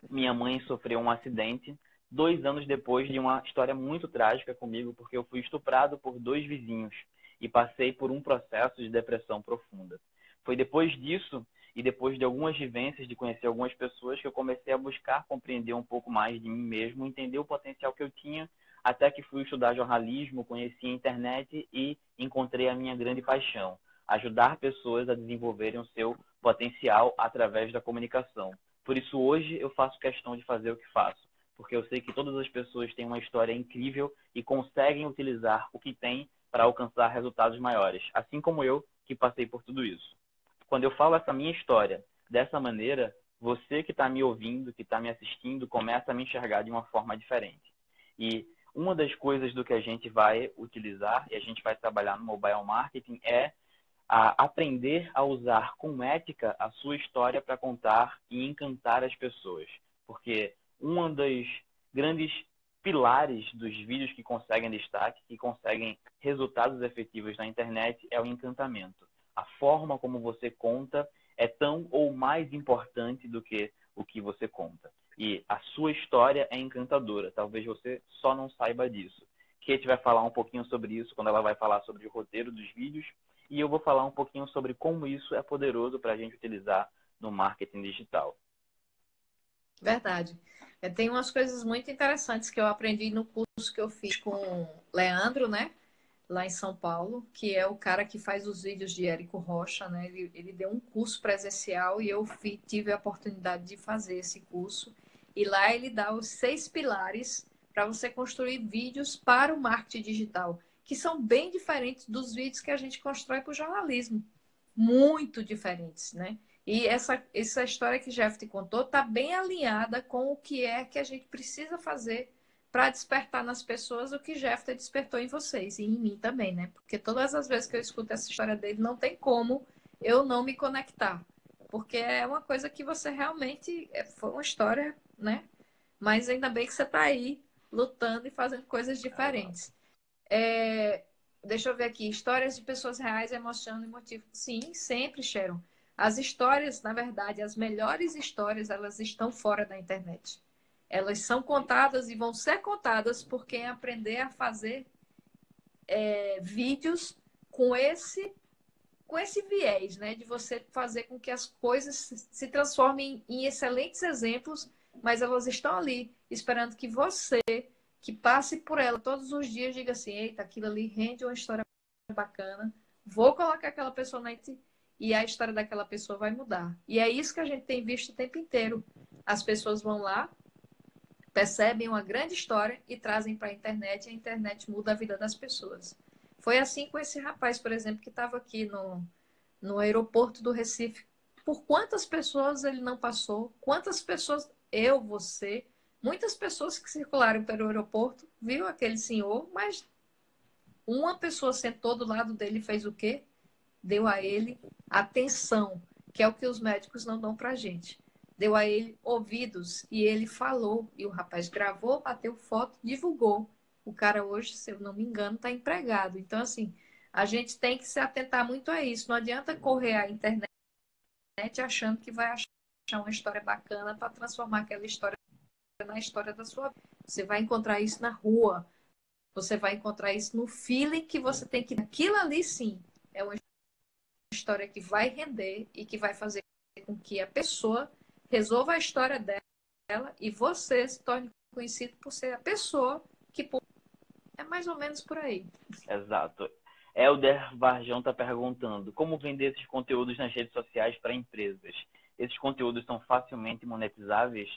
Minha mãe sofreu um acidente 2 anos depois de uma história muito trágica comigo, porque eu fui estuprado por 2 vizinhos e passei por um processo de depressão profunda. Foi depois disso e depois de algumas vivências, de conhecer algumas pessoas, que eu comecei a buscar compreender um pouco mais de mim mesmo, entender o potencial que eu tinha, até que fui estudar jornalismo, conheci a internet e encontrei a minha grande paixão: ajudar pessoas a desenvolverem o seu potencial através da comunicação. Por isso, hoje, eu faço questão de fazer o que faço, porque eu sei que todas as pessoas têm uma história incrível e conseguem utilizar o que têm para alcançar resultados maiores, assim como eu, que passei por tudo isso. Quando eu falo essa minha história dessa maneira, você que está me ouvindo, que está me assistindo, começa a me enxergar de uma forma diferente. E uma das coisas do que a gente vai utilizar e a gente vai trabalhar no mobile marketing é a aprender a usar com ética a sua história para contar e encantar as pessoas. Porque um dos grandes pilares dos vídeos que conseguem destaque, que conseguem resultados efetivos na internet, é o encantamento. A forma como você conta é tão ou mais importante do que o que você conta. E a sua história é encantadora. Talvez você só não saiba disso. Kate vai falar um pouquinho sobre isso quando ela vai falar sobre o roteiro dos vídeos. E eu vou falar um pouquinho sobre como isso é poderoso para a gente utilizar no marketing digital. Verdade. Tem umas coisas muito interessantes que eu aprendi no curso que eu fiz com Leandro, né? Lá em São Paulo, que é o cara que faz os vídeos de Érico Rocha, né? Ele deu um curso presencial e eu tive a oportunidade de fazer esse curso. E lá ele dá os 6 pilares para você construir vídeos para o marketing digital, que são bem diferentes dos vídeos que a gente constrói para o jornalismo. Muito diferentes, né? E essa história que o Jeff te contou está bem alinhada com o que é que a gente precisa fazer para despertar nas pessoas o que Jeff despertou em vocês e em mim também, né? Porque todas as vezes que eu escuto essa história dele, não tem como eu não me conectar. Porque é uma coisa que você realmente... Foi uma história, né? Mas ainda bem que você está aí lutando e fazendo coisas diferentes. Deixa eu ver aqui. Histórias de pessoas reais emocionam e motivam. Sim, sempre, Sharon. As histórias, na verdade, as melhores histórias, elas estão fora da internet. Elas são contadas e vão ser contadas por quem aprender a fazer vídeos com esse viés, né? De você fazer com que as coisas se transformem em excelentes exemplos, mas elas estão ali, esperando que você, que passe por ela todos os dias, diga assim, eita, aquilo ali rende uma história bacana, vou colocar aquela pessoa na internet e a história daquela pessoa vai mudar. E é isso que a gente tem visto o tempo inteiro. As pessoas vão lá, percebem uma grande história e trazem para a internet, e a internet muda a vida das pessoas. Foi assim com esse rapaz, por exemplo, que estava aqui no aeroporto do Recife. Por quantas pessoas ele não passou? Quantas pessoas, eu, você, muitas pessoas que circularam pelo aeroporto, viu aquele senhor, mas uma pessoa sentou do lado dele e fez o quê? Deu a ele atenção, que é o que os médicos não dão pra gente. Deu a ele ouvidos e ele falou. E o rapaz gravou, bateu foto, divulgou. O cara hoje, se eu não me engano, está empregado. Então, assim, a gente tem que se atentar muito a isso. Não adianta correr à internet achando que vai achar uma história bacana para transformar aquela história na história da sua vida. Você vai encontrar isso na rua. Você vai encontrar isso no feeling que você tem que... Aquilo ali, sim, é uma história que vai render e que vai fazer com que a pessoa resolva a história dela e você se torne conhecido por ser a pessoa que... É mais ou menos por aí. Exato. Helder Varjão está perguntando como vender esses conteúdos nas redes sociais para empresas. Esses conteúdos são facilmente monetizáveis?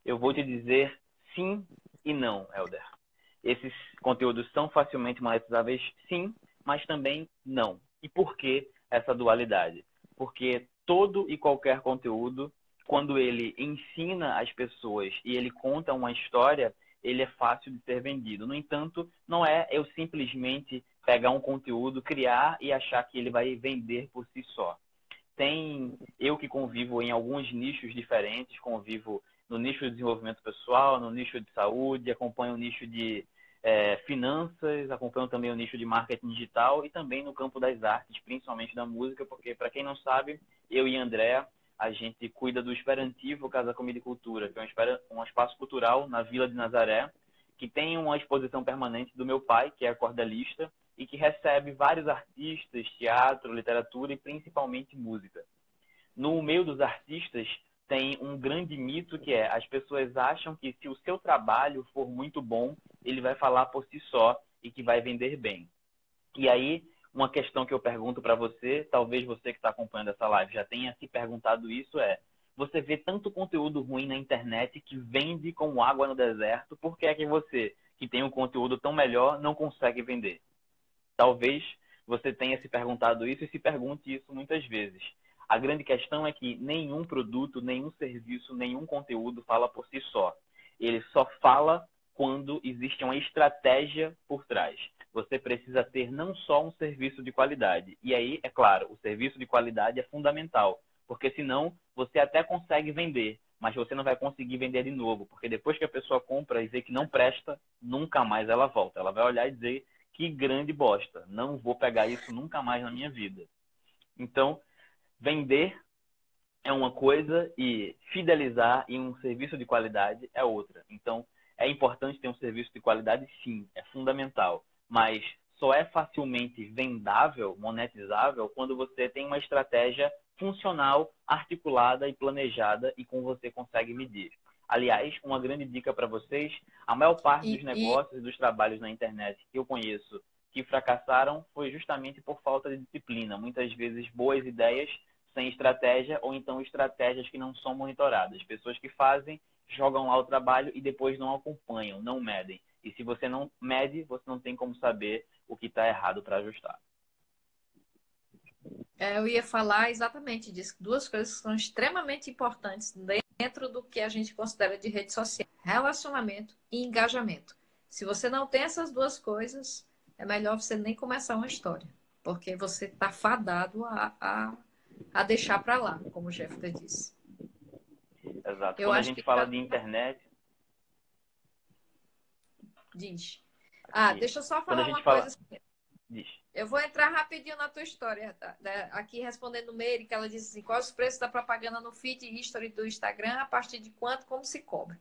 Eu vou te dizer sim e não, Helder. Esses conteúdos são facilmente monetizáveis, sim, mas também não. E por que essa dualidade? Porque todo e qualquer conteúdo, quando ele ensina as pessoas e ele conta uma história, ele é fácil de ser vendido. No entanto, não é eu simplesmente pegar um conteúdo, criar e achar que ele vai vender por si só. Eu que convivo em alguns nichos diferentes, convivo no nicho de desenvolvimento pessoal, no nicho de saúde, acompanho o nicho de finanças, acompanho também o nicho de marketing digital e também no campo das artes, principalmente da música, porque, para quem não sabe, eu e André, a gente cuida do Esperantivo Casa Comida e Cultura, que é um espaço cultural na Vila de Nazaré, que tem uma exposição permanente do meu pai, que é cordelista, e que recebe vários artistas, teatro, literatura e principalmente música. No meio dos artistas, tem um grande mito que é as pessoas acham que se o seu trabalho for muito bom, ele vai falar por si só e que vai vender bem. E aí, uma questão que eu pergunto para você, talvez você que está acompanhando essa live já tenha se perguntado isso, você vê tanto conteúdo ruim na internet que vende como água no deserto, por que é que você, que tem um conteúdo tão melhor, não consegue vender? Talvez você tenha se perguntado isso e se pergunte isso muitas vezes. A grande questão é que nenhum produto, nenhum serviço, nenhum conteúdo fala por si só. Ele só fala quando existe uma estratégia por trás. Você precisa ter não só um serviço de qualidade. E aí, é claro, o serviço de qualidade é fundamental, porque senão você até consegue vender, mas você não vai conseguir vender de novo, porque depois que a pessoa compra e vê que não presta, nunca mais ela volta. Ela vai olhar e dizer: que grande bosta, não vou pegar isso nunca mais na minha vida. Então, vender é uma coisa e fidelizar em um serviço de qualidade é outra. Então, é importante ter um serviço de qualidade, sim, é fundamental. Mas só é facilmente vendável, monetizável, quando você tem uma estratégia funcional, articulada e planejada e com você consegue medir. Aliás, uma grande dica para vocês, a maior parte dos E negócios e dos trabalhos na internet que eu conheço que fracassaram foi justamente por falta de disciplina. Muitas vezes boas ideias sem estratégia ou então estratégias que não são monitoradas. Pessoas que fazem, jogam lá o trabalho e depois não acompanham, não medem. E se você não mede, você não tem como saber o que está errado para ajustar. eu ia falar exatamente disso. Duas coisas que são extremamente importantes dentro do que a gente considera de rede social: relacionamento e engajamento. Se você não tem essas duas coisas, é melhor você nem começar uma história, porque você está fadado a deixar para lá, como o Jeffrey disse. Exato. Eu Quando a acho gente que fala de internet, diz. aqui, Deixa eu só quando a falar gente uma coisa. fala, diz, Eu vou entrar rapidinho na tua história, tá? Aqui respondendo Meire, que ela disse assim: quais os preços da propaganda no feed e history do Instagram, a partir de quanto, como se cobra?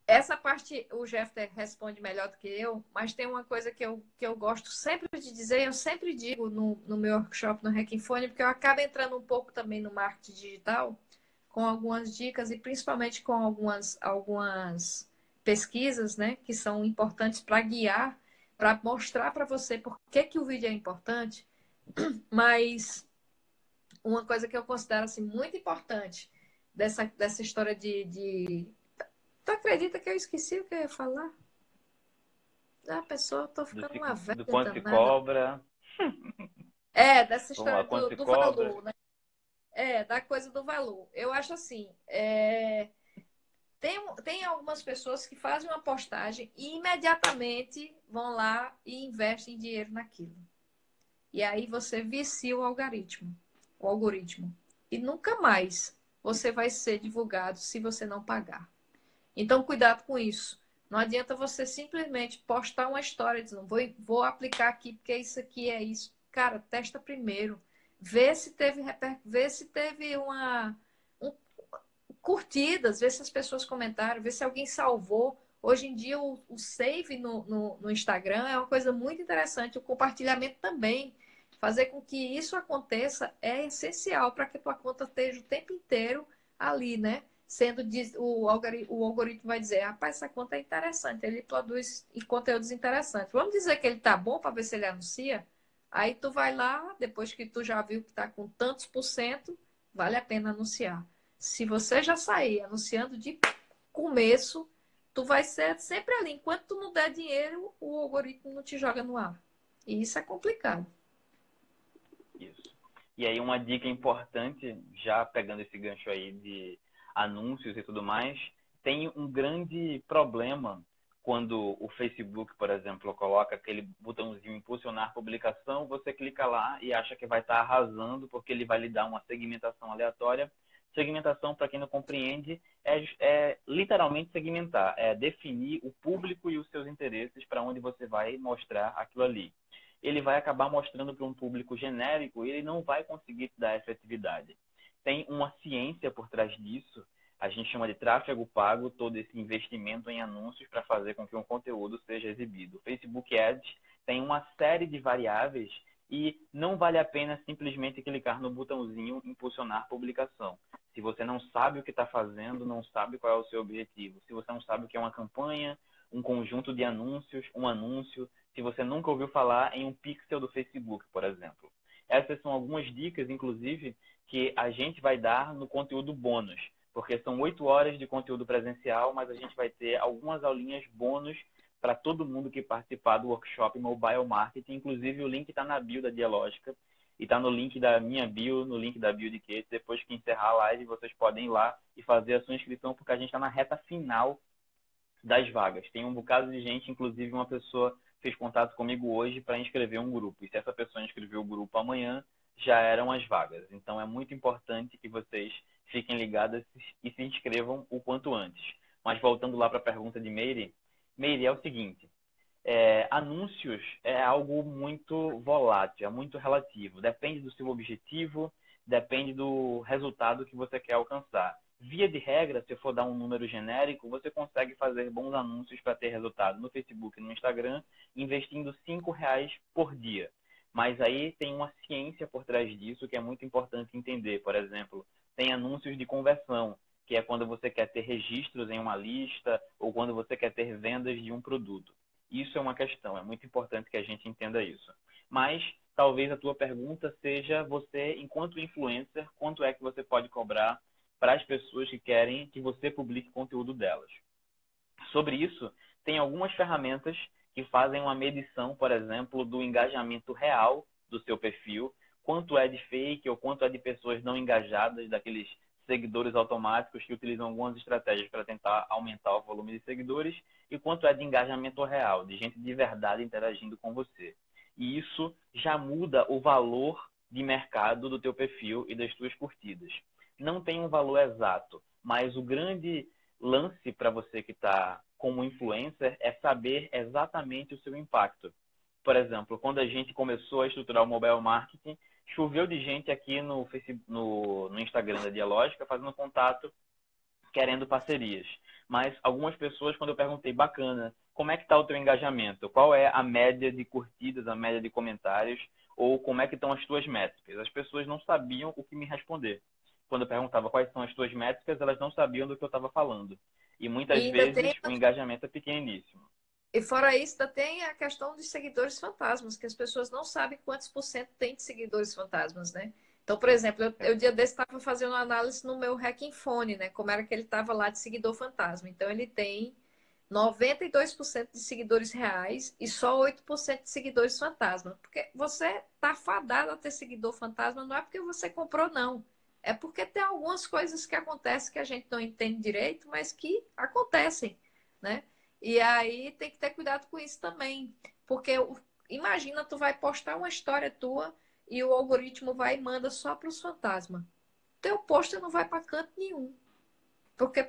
Essa parte o Jeff responde melhor do que eu, mas tem uma coisa que eu gosto sempre de dizer, eu sempre digo no meu workshop no Hackinphone, porque eu acabo entrando um pouco também no marketing digital, com algumas dicas e principalmente com algumas pesquisas, né, que são importantes para guiar, para mostrar para você por que o vídeo é importante, mas uma coisa que eu considero assim, muito importante dessa história de... Tu acredita que eu esqueci o que eu ia falar? Ah, pessoa, eu tô ficando uma do velha quanto se danada. cobra, Dessa vamos lá, história quanto do, se do cobra, valor, né? Da coisa do valor. Eu acho assim, tem algumas pessoas que fazem uma postagem e imediatamente vão lá e investem dinheiro naquilo. E aí você vicia o algoritmo. E nunca mais você vai ser divulgado se você não pagar. Então, cuidado com isso. Não adianta você simplesmente postar uma história dizendo, vou aplicar aqui porque isso aqui é isso. Cara, testa primeiro. Vê se teve um, curtidas, vê se as pessoas comentaram, vê se alguém salvou. Hoje em dia, o save no Instagram é uma coisa muito interessante. O compartilhamento também. Fazer com que isso aconteça é essencial para que a tua conta esteja o tempo inteiro ali, né? O algoritmo vai dizer, rapaz, essa conta é interessante, ele produz conteúdos interessantes. Vamos dizer que ele tá bom para ver se ele anuncia? Aí tu vai lá, depois que tu já viu que está com tantos por cento, vale a pena anunciar. Se você já sair anunciando de começo, tu vai ser sempre ali. Enquanto tu não der dinheiro, o algoritmo não te joga no ar. E isso é complicado. isso. E aí uma dica importante, já pegando esse gancho aí de anúncios e tudo mais, tem um grande problema quando o Facebook, por exemplo, coloca aquele botãozinho impulsionar publicação, você clica lá e acha que vai estar arrasando porque ele vai lhe dar uma segmentação aleatória. Segmentação, para quem não compreende, é literalmente segmentar, é definir o público e os seus interesses para onde você vai mostrar aquilo ali. Ele vai acabar mostrando para um público genérico e ele não vai conseguir te dar efetividade. Tem uma ciência por trás disso, a gente chama de tráfego pago, todo esse investimento em anúncios para fazer com que um conteúdo seja exibido. O Facebook Ads tem uma série de variáveis e não vale a pena simplesmente clicar no botãozinho impulsionar publicação. Se você não sabe o que está fazendo, não sabe qual é o seu objetivo, se você não sabe o que é uma campanha, um conjunto de anúncios, um anúncio, se você nunca ouviu falar em um pixel do Facebook, por exemplo. Essas são algumas dicas, inclusive, que a gente vai dar no conteúdo bônus, porque são 8 horas de conteúdo presencial, mas a gente vai ter algumas aulinhas bônus para todo mundo que participar do workshop Mobile Marketing. Inclusive, o link está na bio da Dialógica e está no link da minha bio, no link da bio de Kate. Depois que encerrar a live, vocês podem ir lá e fazer a sua inscrição, porque a gente está na reta final das vagas. Tem um bocado de gente, inclusive uma pessoa fez contato comigo hoje para inscrever um grupo. E se essa pessoa inscrever o grupo amanhã, já eram as vagas. Então é muito importante que vocês fiquem ligadas e se inscrevam o quanto antes. Mas voltando lá para a pergunta de Meire, Meire, é o seguinte, Anúncios é algo muito volátil, é muito relativo. Depende do seu objetivo, depende do resultado que você quer alcançar. Via de regra, se eu for dar um número genérico, você consegue fazer bons anúncios para ter resultado no Facebook e no Instagram, investindo R$ 5 por dia. Mas aí tem uma ciência por trás disso que é muito importante entender. Por exemplo, tem anúncios de conversão, que é quando você quer ter registros em uma lista ou quando você quer ter vendas de um produto. Isso é uma questão, é muito importante que a gente entenda isso. Mas talvez a tua pergunta seja você, enquanto influencer, quanto é que você pode cobrar para as pessoas que querem que você publique conteúdo delas. Sobre isso, tem algumas ferramentas que fazem uma medição, por exemplo, do engajamento real do seu perfil, quanto é de fake ou quanto é de pessoas não engajadas, daqueles seguidores automáticos que utilizam algumas estratégias para tentar aumentar o volume de seguidores, e quanto é de engajamento real, de gente de verdade interagindo com você. E isso já muda o valor de mercado do teu perfil e das tuas curtidas. Não tem um valor exato, mas o grande lance para você que está como influencer é saber exatamente o seu impacto. Por exemplo, quando a gente começou a estruturar o mobile marketing, choveu de gente aqui no Facebook, no Instagram da Dialógica fazendo contato, querendo parcerias. Mas algumas pessoas, quando eu perguntei, bacana, como é que está o teu engajamento? Qual é a média de curtidas, a média de comentários? Ou como é que estão as tuas métricas? As pessoas não sabiam o que me responder. Quando eu perguntava quais são as tuas métricas, elas não sabiam do que eu estava falando. E E muitas ainda vezes tem, o engajamento é pequeníssimo. e fora isso, ainda tem a questão dos seguidores fantasmas, que as pessoas não sabem quantos por cento tem de seguidores fantasmas, né? Então, por exemplo, eu dia desse estava fazendo uma análise no meu Hacking Phone, né? Como era que ele estava lá de seguidor fantasma. Então, ele tem 92% de seguidores reais e só 8% de seguidores fantasma. Porque você tá fadado a ter seguidor fantasma, não é porque você comprou, não. É porque tem algumas coisas que acontecem que a gente não entende direito, mas que acontecem, né? E aí tem que ter cuidado com isso também. Porque imagina, tu vai postar uma história tua e o algoritmo vai e manda só para os fantasmas. Teu post não vai para canto nenhum. Porque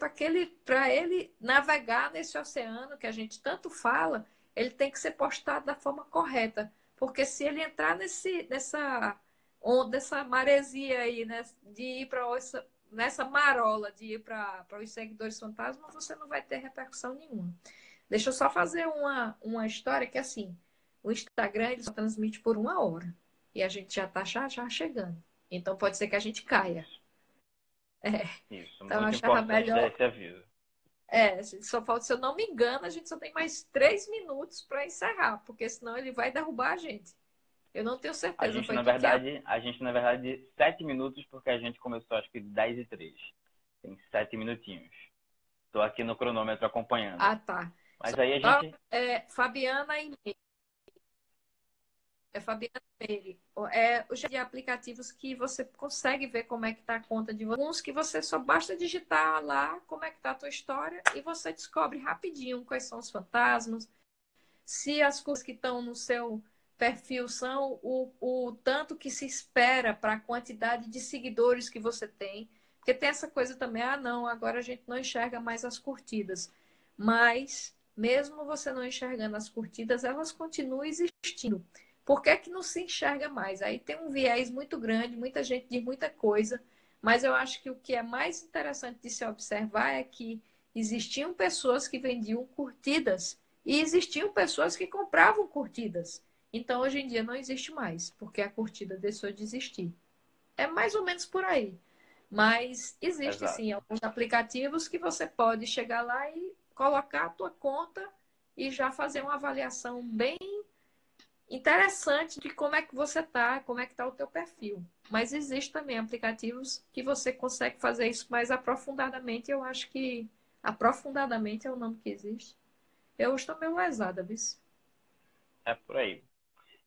para ele navegar nesse oceano que a gente tanto fala, ele tem que ser postado da forma correta. Porque se ele entrar nessa onda, essa maresia aí, né, de ir para nessa marola de ir para os seguidores fantasmas, você não vai ter repercussão nenhuma. Deixa eu só fazer uma história que assim, o Instagram ele só transmite por 1 hora. E a gente já está já chegando. Então pode ser que a gente caia. Isso, É, isso. então eu Muito achava importante dar melhor. esse aviso. Só falta, se eu não me engano, a gente só tem mais 3 minutos para encerrar, porque senão ele vai derrubar a gente. Eu não tenho A certeza, gente, foi na tu que abriu. verdade, 7 minutos, porque a gente começou acho que 10h03. Tem 7 minutinhos. Estou aqui no cronômetro acompanhando. Ah, tá. Mas aí a Só, gente. Fabiana e Fabiana Meire. Os de aplicativos que você consegue ver como é que está a conta de alguns que você só basta digitar lá como é que está a tua história e você descobre rapidinho quais são os fantasmas, se as coisas que estão no seu perfil são o tanto que se espera para a quantidade de seguidores que você tem. Porque tem essa coisa também, não, agora a gente não enxerga mais as curtidas. Mas, mesmo você não enxergando as curtidas, elas continuam existindo. Por que que não se enxerga mais? Aí tem um viés muito grande, muita gente diz muita coisa, mas eu acho que o que é mais interessante de se observar é que existiam pessoas que vendiam curtidas e existiam pessoas que compravam curtidas. Então, hoje em dia, não existe mais, porque a curtida deixou de existir. É mais ou menos por aí. Mas existe sim Exato. alguns aplicativos que você pode chegar lá e colocar a tua conta e já fazer uma avaliação bem interessante de como é que você está, como é que está o teu perfil. Mas existe também aplicativos que você consegue fazer isso mais aprofundadamente. Eu acho que aprofundadamente é o nome que existe. Eu estou meio lesada, viu? É por aí.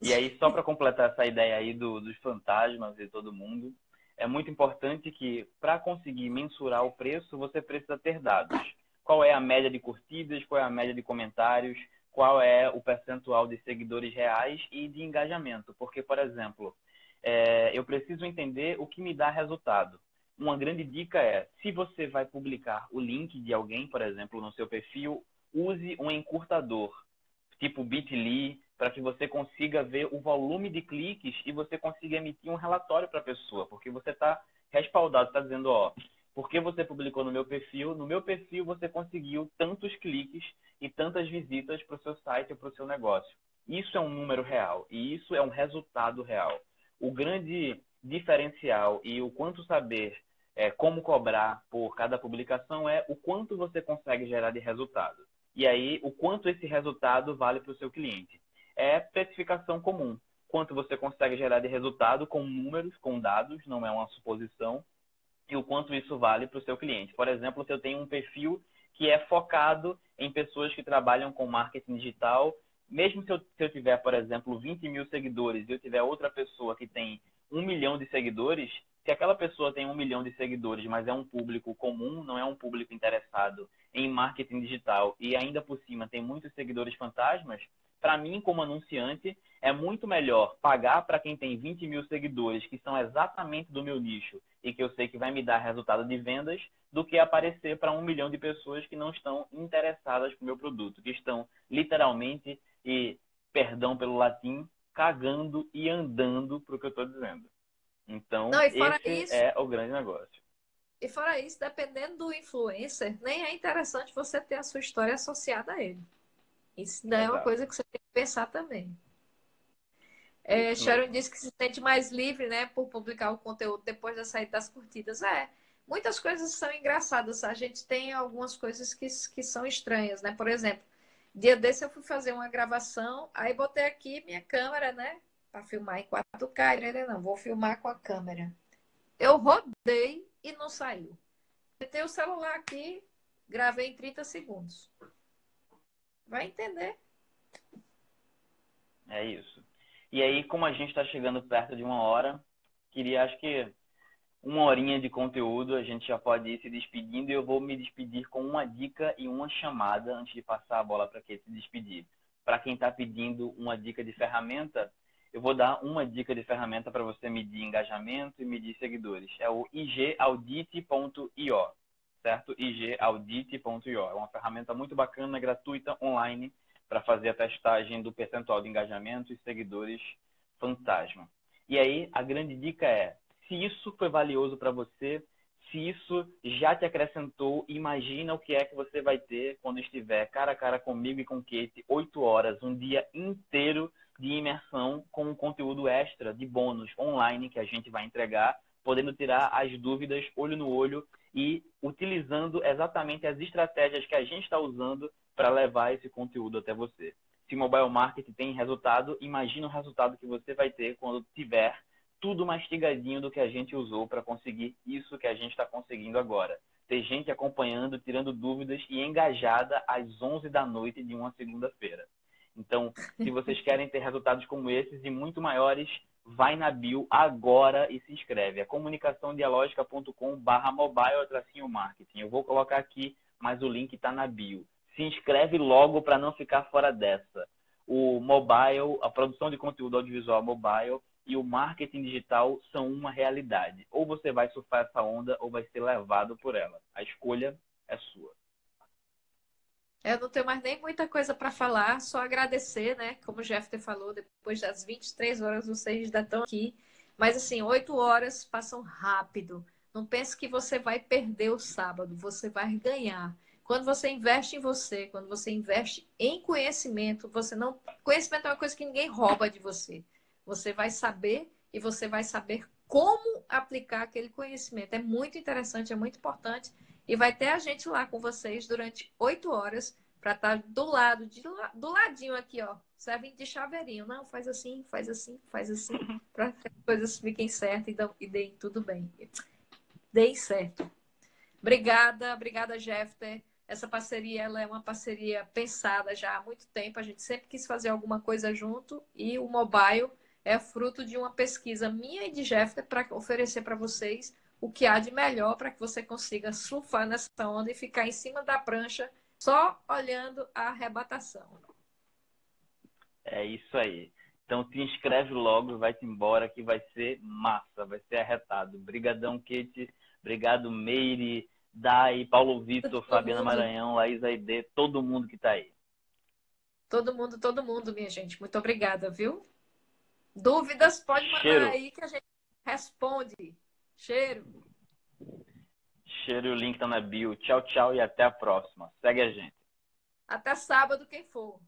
E aí, só para completar essa ideia aí dos fantasmas e todo mundo, é muito importante que, para conseguir mensurar o preço, você precisa ter dados. Qual é a média de curtidas, qual é a média de comentários, qual é o percentual de seguidores reais e de engajamento. Porque, por exemplo, eu preciso entender o que me dá resultado. Uma grande dica é, se você vai publicar o link de alguém, por exemplo, no seu perfil, use um encurtador. tipo Bitly, para que você consiga ver o volume de cliques e você consiga emitir um relatório para a pessoa, porque você está respaldado, está dizendo, ó, porque você publicou no meu perfil você conseguiu tantos cliques e tantas visitas para o seu site ou para o seu negócio. Isso é um número real e isso é um resultado real. O grande diferencial e o quanto saber como cobrar por cada publicação é o quanto você consegue gerar de resultado. E aí, o quanto esse resultado vale para o seu cliente. É precificação comum. Quanto você consegue gerar de resultado com números, com dados, não é uma suposição, e o quanto isso vale para o seu cliente. Por exemplo, se eu tenho um perfil que é focado em pessoas que trabalham com marketing digital, mesmo se eu tiver, por exemplo, 20 mil seguidores e eu tiver outra pessoa que tem 1 milhão de seguidores, se aquela pessoa tem 1 milhão de seguidores, mas é um público comum, não é um público interessado em marketing digital e ainda por cima tem muitos seguidores fantasmas, para mim, como anunciante, é muito melhor pagar para quem tem 20 mil seguidores, que são exatamente do meu nicho e que eu sei que vai me dar resultado de vendas, do que aparecer para 1 milhão de pessoas que não estão interessadas no meu produto, que estão literalmente, e perdão pelo latim, cagando e andando para o que eu estou dizendo. Então, Não, esse é o grande negócio. e fora isso, dependendo do influencer, nem é interessante você ter a sua história associada a ele. Isso daí é uma Exato. coisa que você tem que pensar também. Isso Sharon mesmo. disse que se sente mais livre, né, por publicar o conteúdo depois da saída das curtidas. Muitas coisas são engraçadas. A gente tem algumas coisas que são estranhas, né? Por exemplo, dia desse eu fui fazer uma gravação, aí botei aqui minha câmera, né, para filmar em 4K. Ele, não, vou filmar com a câmera. Eu rodei e não saiu. Botei o celular aqui, gravei em 30 segundos. Vai entender. É isso. E aí, como a gente está chegando perto de 1 hora, queria, acho que 1 horinha de conteúdo, a gente já pode ir se despedindo e eu vou me despedir com uma dica e uma chamada antes de passar a bola para quem se despedir. Para quem está pedindo uma dica de ferramenta, eu vou dar uma dica de ferramenta para você medir engajamento e medir seguidores. É o igaudit.io, certo? igaudit.io. É uma ferramenta muito bacana, gratuita, online, para fazer a testagem do percentual de engajamento e seguidores fantasma. E aí, a grande dica é, se isso foi valioso para você, se isso já te acrescentou, imagina o que é que você vai ter quando estiver cara a cara comigo e com Kate, 8 horas, um dia inteiro de imersão com um conteúdo extra de bônus online que a gente vai entregar, podendo tirar as dúvidas olho no olho e utilizando exatamente as estratégias que a gente está usando para levar esse conteúdo até você. Se mobile marketing tem resultado, imagina o resultado que você vai ter quando tiver tudo mastigadinho do que a gente usou para conseguir isso que a gente está conseguindo agora. Ter gente acompanhando, tirando dúvidas e engajada às 11 da noite de uma segunda-feira. Então, se vocês querem ter resultados como esses e muito maiores, vai na bio agora e se inscreve. É comunicaçãodialogica.com/mobile-marketing. Eu vou colocar aqui, mas o link está na bio. Se inscreve logo para não ficar fora dessa. O mobile, a produção de conteúdo audiovisual mobile e o marketing digital são uma realidade. Ou você vai surfar essa onda ou vai ser levado por ela. A escolha é sua. Eu não tenho mais nem muita coisa para falar, só agradecer, né? Como o Jeffter falou, depois das 23 horas vocês ainda estão aqui. Mas assim, 8 horas passam rápido. Não pense que você vai perder o sábado, você vai ganhar. Quando você investe em você, quando você investe em conhecimento, você não. Conhecimento é uma coisa que ninguém rouba de você. Você vai saber e você vai saber como aplicar aquele conhecimento. É muito interessante, é muito importante. E vai ter a gente lá com vocês durante 8 horas para estar do lado, do ladinho aqui, ó, servindo de chaveirinho. Não, faz assim, para que as coisas fiquem certas e deem tudo bem. Deem certo. Obrigada, Jeffter. Essa parceria ela é uma parceria pensada já há muito tempo. A gente sempre quis fazer alguma coisa junto e o mobile é fruto de uma pesquisa minha e de Jeffter para oferecer para vocês o que há de melhor para que você consiga surfar nessa onda e ficar em cima da prancha só olhando a arrebatação. É isso aí. Então te inscreve logo e vai-te embora que vai ser massa, vai ser arretado. Brigadão, Kate. Obrigado, Meire, Dai, Paulo Vitor, Todo Fabiana mundo. Maranhão, Laís Aide, todo mundo que está aí. Todo mundo, minha gente. Muito obrigada, viu? Dúvidas, pode mandar Cheiro. aí que a gente responde. Cheiro. Cheiro e o link tá na bio. Tchau, tchau e até a próxima. Segue a gente. Até sábado, quem for.